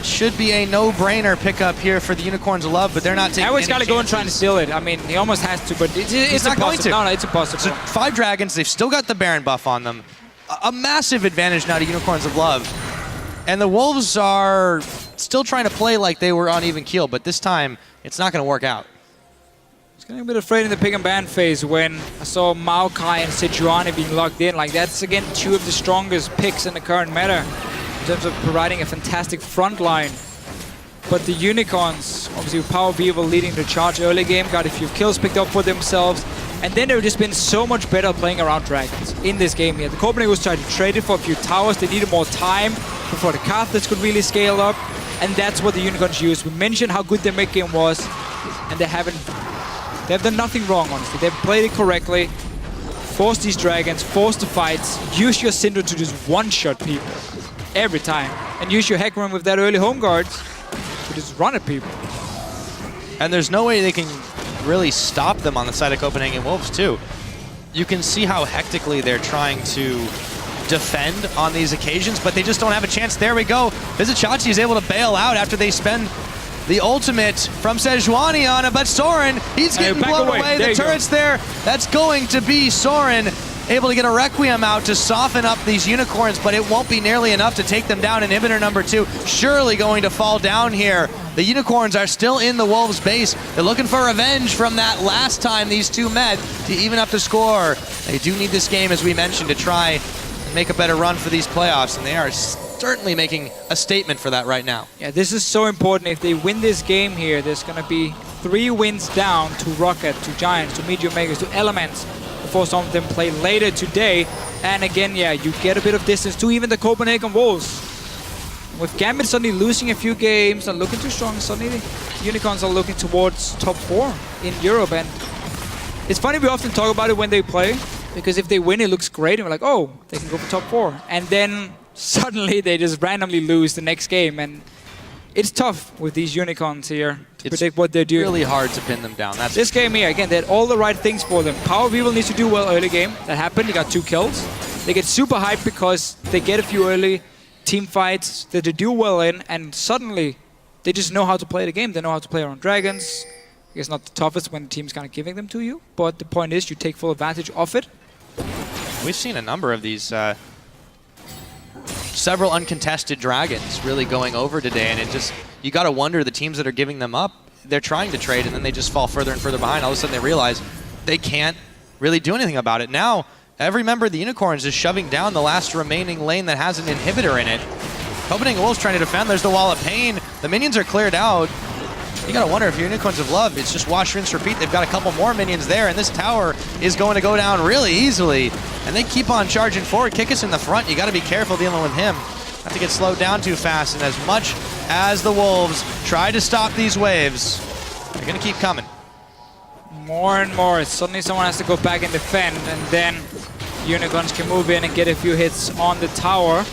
should be a no-brainer pickup here for the Unicorns of Love, but they're not taking Airwax any gotta go and try and chances. steal it. I mean, he almost has to, but it's not going impossible. to. No, it's impossible. So 5 dragons, they've still got the Baron buff on them. A massive advantage now to Unicorns of Love. And the Wolves are still trying to play like they were on even keel, but this time, it's not going to work out. I was getting a bit afraid in the pick and ban phase when I saw Maokai and Sejuani being locked in. Like, that's, again, 2 of the strongest picks in the current meta in terms of providing a fantastic front line But the Unicorns, obviously with Power Evil leading the charge early game, got a few kills picked up for themselves. And then they've just been so much better playing around Dragons in this game here. The Copenhagen was trying to trade it for a few towers. They needed more time before the Carthage could really scale up. And that's what the Unicorns used. We mentioned how good their mid game was. And they have done nothing wrong, honestly. They've played it correctly. Force these Dragons, force the fights. Use your Syndra to just one-shot people every time. And use your Hecarim with that early home guards to just run at people. And there's no way they can really stop them on the side of Copenhagen Wolves too. You can see how hectically they're trying to defend on these occasions, but they just don't have a chance. There we go. Vizichachi is able to bail out after they spend the ultimate from Sejuani on it, but Soren, he's getting blown away. The turret's there. That's going to be Soren able to get a Requiem out to soften up these Unicorns, but it won't be nearly enough to take them down. Inhibitor number 2 surely going to fall down here. The Unicorns are still in the Wolves' base. They're looking for revenge from that last time these two met to even up the score. They do need this game, as we mentioned, to try and make a better run for these playoffs, and they are certainly making a statement for that right now. Yeah, this is so important. If they win this game here, there's going to be 3 wins down to Rocket, to Giants, to Meteor Makers, to Elements, before some of them play later today. And again, yeah, you get a bit of distance to even the Copenhagen Wolves. With Gambit suddenly losing a few games, not looking too strong, suddenly the Unicorns are looking towards top 4 in Europe. And it's funny, we often talk about it when they play, because if they win, it looks great, and we're like, oh, they can go for top 4. And then suddenly they just randomly lose the next game. And it's tough with these Unicorns here to predict what they're doing. It's really hard to pin them down. This game here, again, they had all the right things for them. Power Evil needs to do well early game. That happened. They got 2 kills. They get super hyped because they get a few early team fights that they do well in, and suddenly they just know how to play the game. They know how to play around Dragons. I guess not the toughest when the team's kind of giving them to you, but the point is you take full advantage of it. We've seen a number of these several uncontested Dragons really going over today, and it just, you got to wonder, the teams that are giving them up, they're trying to trade and then they just fall further and further behind. All of a sudden they realize they can't really do anything about it. Now every member of the Unicorns is shoving down the last remaining lane that has an inhibitor in it. Copenhagen Wolves trying to defend. There's the Wall of Pain. The minions are cleared out. You gotta wonder if your Unicorns of Love, it's just wash, rinse, repeat. They've got a couple more minions there, and this tower is going to go down really easily. And they keep on charging forward. Kikis in the front. You gotta be careful dealing with him. Not to get slowed down too fast. And as much as the Wolves try to stop these waves, they're gonna keep coming. More and more. Suddenly someone has to go back and defend, and then Unicorns can move in and get a few hits on the tower.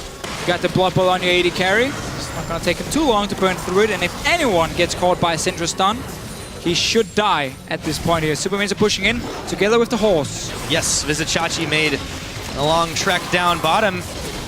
You got the Blood Bowl on your AD carry. It's not going to take him too long to burn through it, and if anyone gets caught by a Syndra stun, he should die at this point here. Superminions are pushing in together with the horse. Yes, Vizichachi made a long trek down bottom.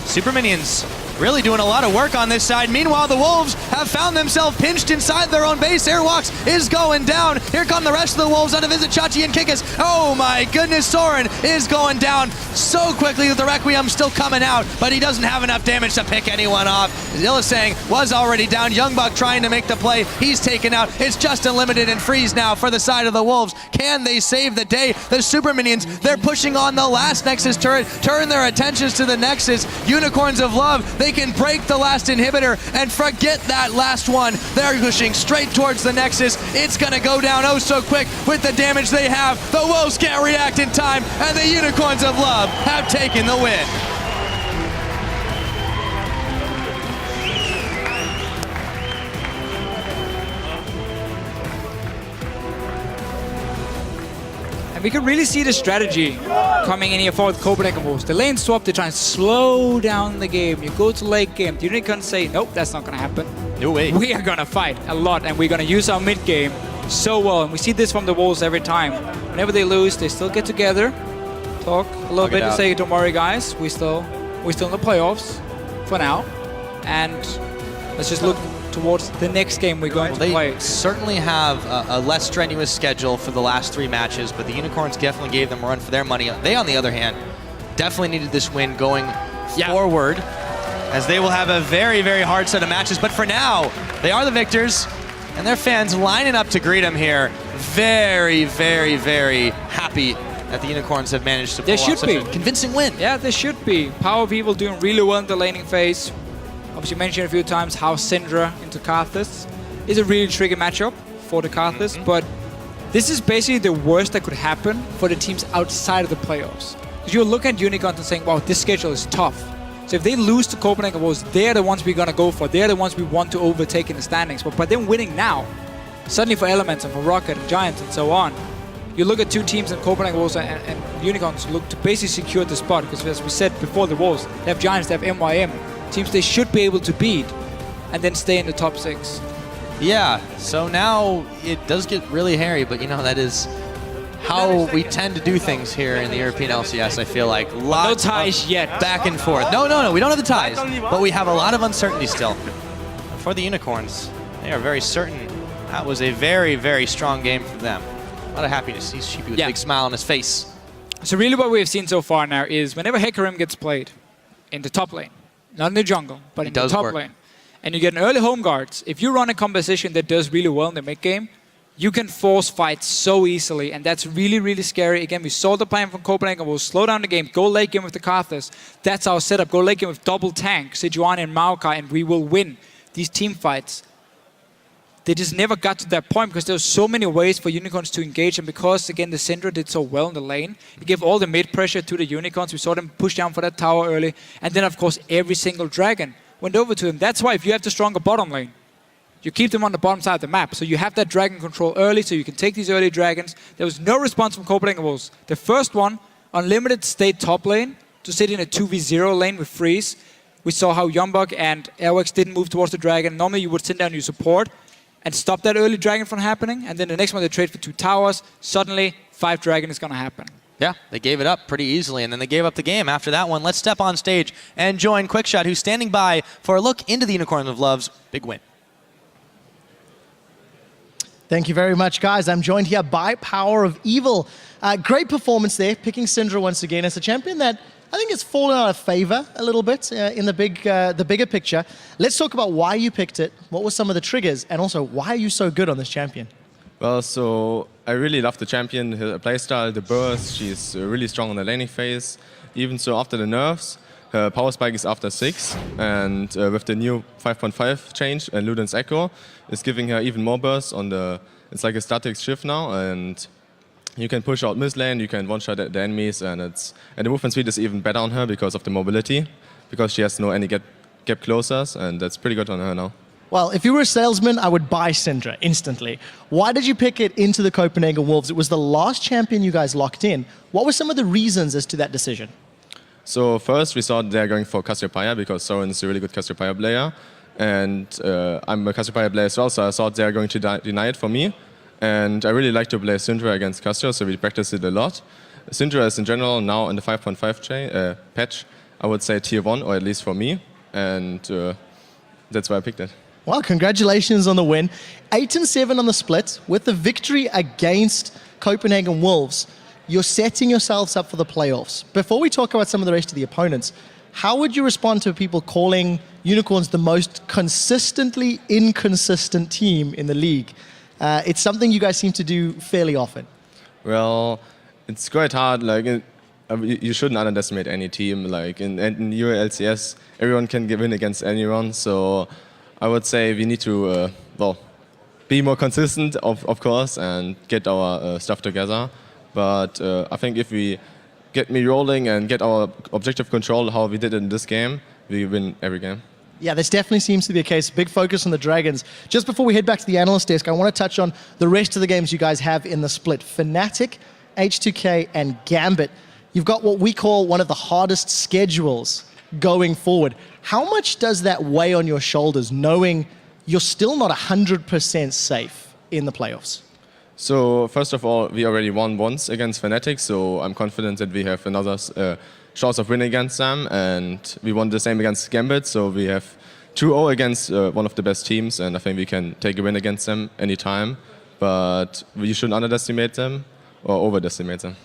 Superminions really doing a lot of work on this side. Meanwhile, the Wolves have found themselves pinched inside their own base. Airwalks is going down. Here come the rest of the Wolves onto Vizichachi and Kikis. Oh my goodness, Soren is going down so quickly with the Requiem still coming out, but he doesn't have enough damage to pick anyone off. Illisang was already down. Youngbuck trying to make the play. He's taken out. It's just Unlimited and Freeze now for the side of the Wolves. Can they save the day? The Super Minions, they're pushing on the last Nexus turret. Turn their attentions to the Nexus. Unicorns of Love, they can break the last inhibitor and forget that last one. They're pushing straight towards the Nexus. It's gonna go down oh so quick with the damage they have. The Wolves can't react in time, and the Unicorns of Love have taken the win. We can really see the strategy coming in here for the Copenhagen Wolves. The lane swap, they try and slow down the game. You go to late game, the Unicorns say, nope, that's not going to happen. No way. We are going to fight a lot, and we're going to use our mid game so well. And we see this from the Wolves every time. Whenever they lose, they still get together, talk a little bit and say, don't worry guys, we're still in the playoffs for now. And let's just look towards the next game we're going to play. They certainly have a less strenuous schedule for the last 3 matches, but the Unicorns definitely gave them a run for their money. They, on the other hand, definitely needed this win going forward, as they will have a very, very hard set of matches. But for now, they are the victors, and their fans lining up to greet them here. Very, very, very happy that the Unicorns have managed to pull off such a convincing win. Yeah, they should be. Power of Evil doing really well in the laning phase. Obviously mentioned a few times how Syndra into Karthus is a really tricky matchup for the Carthus, but this is basically the worst that could happen for the teams outside of the playoffs. Because you're looking at Unicorns and saying, wow, this schedule is tough. So if they lose to Copenhagen Wolves, they're the ones we're going to go for. They're the ones we want to overtake in the standings. But by them winning now, suddenly for Elements and for Rocket and Giants and so on, you look at two teams in Copenhagen Wolves and Unicorns look to basically secure the spot. Because as we said before the Wolves, they have Giants, they have MYM. Teams they should be able to beat and then stay in the top 6. Yeah, so now it does get really hairy, but you know, that is how we tend to do things here in the European LCS, I feel like. No ties yet. Back and forth. No, we don't have the ties, but we have a lot of uncertainty still. For the Unicorns, they are very certain that was a very, very strong game for them. A lot of happiness. He's Sheepy with a big smile on his face. So really what we've seen so far now is whenever Hecarim gets played in the top lane, not in the jungle, but in the top lane, and you get an early home guards, if you run a composition that does really well in the mid game, you can force fights so easily, and that's really, really scary. Again, we saw the plan from Copenhagen. We'll slow down the game, go late game with the Carthus. That's our setup. Go late game with double tank, Sejuani and Maokai, and we will win these team fights. They just never got to that point because there were so many ways for Unicorns to engage, and because, again, the Syndra did so well in the lane, it gave all the mid pressure to the Unicorns. We saw them push down for that tower early, and then, of course, every single dragon went over to him. That's why if you have the stronger bottom lane, you keep them on the bottom side of the map. So you have that dragon control early, so you can take these early dragons. There was no response from Copenhagen Wolves. The first one, Unlimited stayed top lane to sit in a 2v0 lane with Freeze. We saw how Yombok and Airwax didn't move towards the dragon. Normally you would sit down your support and stop that early dragon from happening. And then the next one they trade for 2 towers. Suddenly 5 dragon is going to happen. Yeah, they gave it up pretty easily, and then they gave up the game after that one. Let's step on stage and join Quickshot, who's standing by for a look into the Unicorns of Love's big win. Thank you very much, guys. I'm joined here by Power of Evil. Great performance there, picking Syndra once again as a champion that I think has fallen out of favor a little bit in the bigger picture. Let's talk about why you picked it, what were some of the triggers, and also why are you so good on this champion? Well, so I really love the champion, her playstyle, the burst. She's really strong on the laning phase. Even so, after the nerfs, her power spike is after 6, and with the new 5.5 change and Luden's Echo, is giving her even more burst on the. It's like a static shift now, and you can push out mid lane, you can one-shot the enemies, and the movement speed is even better on her because of the mobility, because she has no any gap closers, and that's pretty good on her now. Well, if you were a salesman, I would buy Syndra instantly. Why did you pick it into the Copenhagen Wolves? It was the last champion you guys locked in. What were some of the reasons as to that decision? So first we thought they're going for Cassiopeia because Soren is a really good Cassiopeia player. And I'm a Cassiopeia player as well, so I thought they are going to deny it for me. And I really like to play Syndra against Cassio, so we practice it a lot. Syndra is in general now in the 5.5 patch, I would say tier 1, or at least for me. And that's why I picked it. Well, congratulations on the win. 8-7 on the split. With the victory against Copenhagen Wolves, you're setting yourselves up for the playoffs. Before we talk about some of the rest of the opponents, how would you respond to people calling Unicorns the most consistently inconsistent team in the league? It's something you guys seem to do fairly often. Well, it's quite hard. Like you shouldn't underestimate any team. Like in UOL LCS, everyone can win against anyone. So I would say we need to be more consistent, of course, and get our stuff together. But I think if we get me rolling and get our objective control, how we did in this game, we win every game. Yeah, this definitely seems to be a case. Big focus on the Dragons. Just before we head back to the analyst desk, I want to touch on the rest of the games you guys have in the split. Fnatic, H2K, and Gambit. You've got what we call one of the hardest schedules going forward. How much does that weigh on your shoulders, knowing you're still not 100% safe in the playoffs? So first of all, we already won once against Fnatic, so I'm confident that we have another chance of winning against them, and we won the same against Gambit, so we have 2-0 against one of the best teams, and I think we can take a win against them anytime, but we shouldn't underestimate them or overestimate them.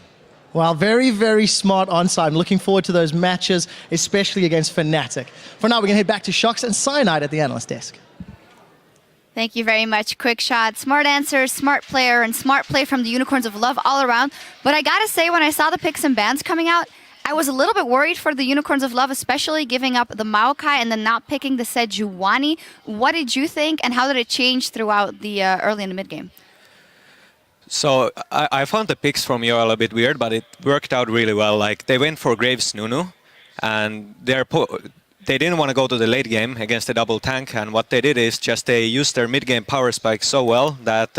Well, very, very smart onside. I'm looking forward to those matches, especially against Fnatic. For now, we're going to head back to Shox and Cyanide at the analyst desk. Thank you very much. Quick shot, smart answers, smart player, and smart play from the Unicorns of Love all around. But I gotta say, when I saw the picks and bans coming out, I was a little bit worried for the Unicorns of Love, especially giving up the Maokai and then not picking the Sejuani. What did you think, and how did it change throughout the early and the mid game? So I found the picks from UOL a bit weird, but it worked out really well. Like they went for Graves Nunu, and they didn't want to go to the late game against the double tank. And what they did is just they used their mid game power spike so well that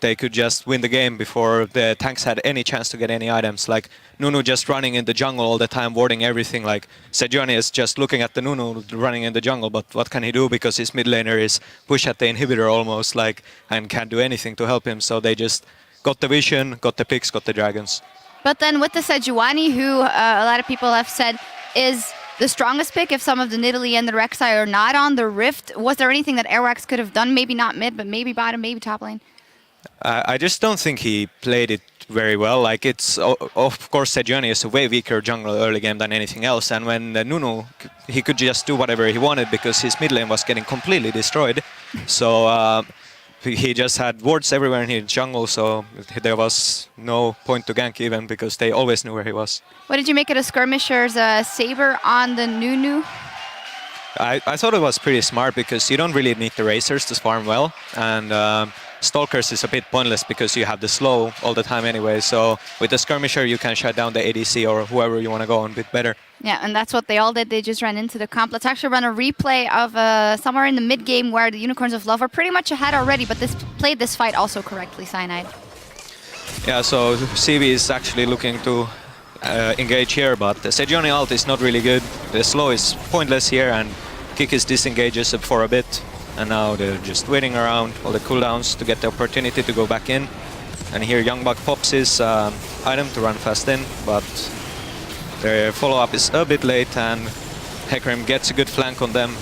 they could just win the game before the tanks had any chance to get any items. Like Nunu just running in the jungle all the time, warding everything. Like Sejuani is just looking at the Nunu running in the jungle, but what can he do because his mid laner is push at the inhibitor almost, like, and can't do anything to help him. So they just got the vision, got the picks, got the dragons. But then with the Sejuani, who a lot of people have said is the strongest pick if some of the Nidalee and the Rek'Sai are not on the Rift, was there anything that Airwax could have done? Maybe not mid, but maybe bottom, maybe top lane? I just don't think he played it very well. Like it's, of course, Sejuani is a way weaker jungle early game than anything else. And when Nunu, he could just do whatever he wanted because his mid lane was getting completely destroyed. So he just had wards everywhere in his jungle, so there was no point to gank even because they always knew where he was. What did you make of the skirmisher's Saber on the Nunu? I thought it was pretty smart because you don't really need the racers to farm well, and Stalkers is a bit pointless because you have the slow all the time anyway, so with the skirmisher you can shut down the ADC or whoever you want to go on a bit better. Yeah, and that's what they all did. They just ran into the comp. Let's actually run a replay of somewhere in the mid game where the Unicorns of Love are pretty much ahead already, but this played this fight also correctly, Cyanide. Yeah, so CV is actually looking to engage here, but the Sejuani ult is not really good. The slow is pointless here, and Kikis disengages for a bit. And now they're just waiting around all the cooldowns to get the opportunity to go back in. And here Youngbug pops his item to run fast in, but their follow-up is a bit late, and Hecarim gets a good flank on them.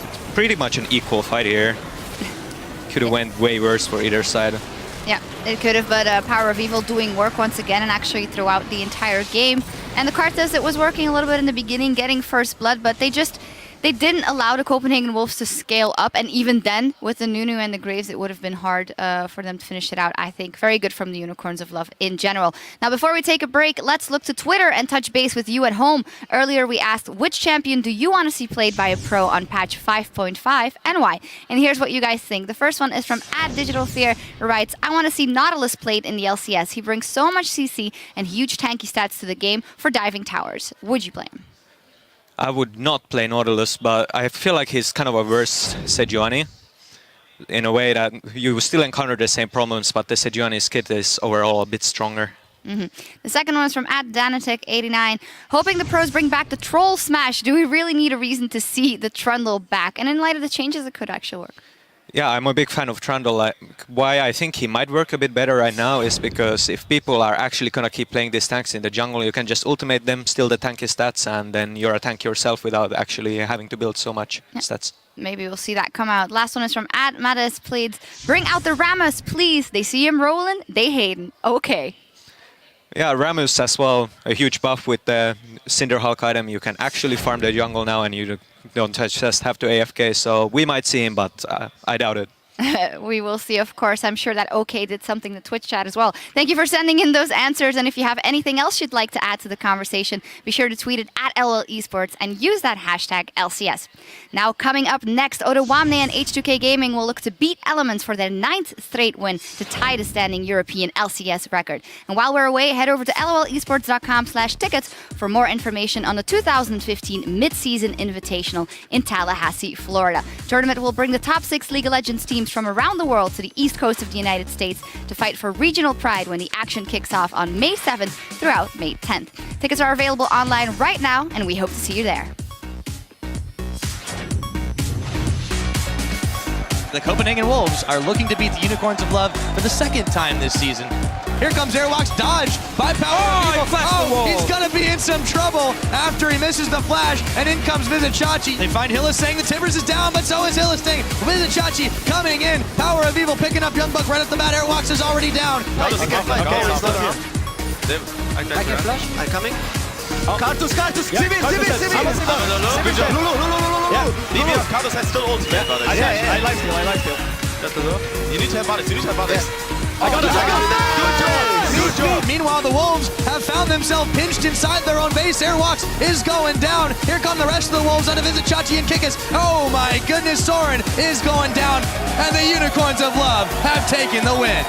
It's pretty much an equal fight here. Could have went way worse for either side. Yeah, it could have, but Power of Evil doing work once again and actually throughout the entire game. And the card says it was working a little bit in the beginning, getting first blood, but they didn't allow the Copenhagen Wolves to scale up, and even then, with the Nunu and the Graves, it would have been hard for them to finish it out, I think. Very good from the Unicorns of Love in general. Now, before we take a break, let's look to Twitter and touch base with you at home. Earlier, we asked, which champion do you want to see played by a pro on patch 5.5 and why? And here's what you guys think. The first one is from @DigitalFear, who writes, I want to see Nautilus played in the LCS. He brings so much CC and huge tanky stats to the game for diving towers. Would you play him? I would not play Nautilus, but I feel like he's kind of a worse Sejuani in a way that you still encounter the same problems, but the Sejuani's kit is overall a bit stronger. The second one is from @Danatech89. Hoping the pros bring back the Troll Smash. Do we really need a reason to see the Trundle back? And in light of the changes, it could actually work. Yeah, I'm a big fan of Trundle. Why I think he might work a bit better right now is because if people are actually going to keep playing these tanks in the jungle, you can just ultimate them, steal the tanky stats, and then you're a tank yourself without actually having to build so much stats. Maybe we'll see that come out. Last one is from @Mattis. Please bring out the Rammus, please. They see him rolling, they hate him. Okay. Yeah, Rammus as well, a huge buff with the Cinder Hulk item. You can actually farm the jungle now and you don't just have to AFK, so we might see him, but I doubt it. We will see, of course. I'm sure that OK did something to Twitch chat as well. Thank you for sending in those answers. And if you have anything else you'd like to add to the conversation, be sure to tweet it @LOL Esports and use that hashtag LCS. Now, coming up next, Oda Wamne and H2K Gaming will look to beat Elements for their 9th straight win to tie the standing European LCS record. And while we're away, head over to lolesports.com/tickets for more information on the 2015 Mid-Season Invitational in Tallahassee, Florida. Tournament will bring the top 6 League of Legends teams from around the world to the east coast of the United States to fight for regional pride when the action kicks off on May 7th throughout May 10th. Tickets are available online right now, and we hope to see you there. The Copenhagen Wolves are looking to beat the Unicorns of Love for the 2nd time this season. Here comes Airwalk's dodge by Power. He's gonna be in some trouble after he misses the flash, and in comes Vizichachi. They find Hillis saying the Timbers is down, but so is Hillis saying Vizichachi coming in. Power of Evil picking up Youngbug right at the bat. Airwalks is already down. I can flash. I'm coming. Kartus, Civil. Kartus has still ult. I like still. You need to have bodies. I got it. Good job. Good job. Meanwhile, the Wolves have found themselves pinched inside their own base. Airwalks is going down. Here come the rest of the Wolves under Visit Chachi and Kikis. Oh my goodness, Soren is going down. And the Unicorns of Love have taken the win.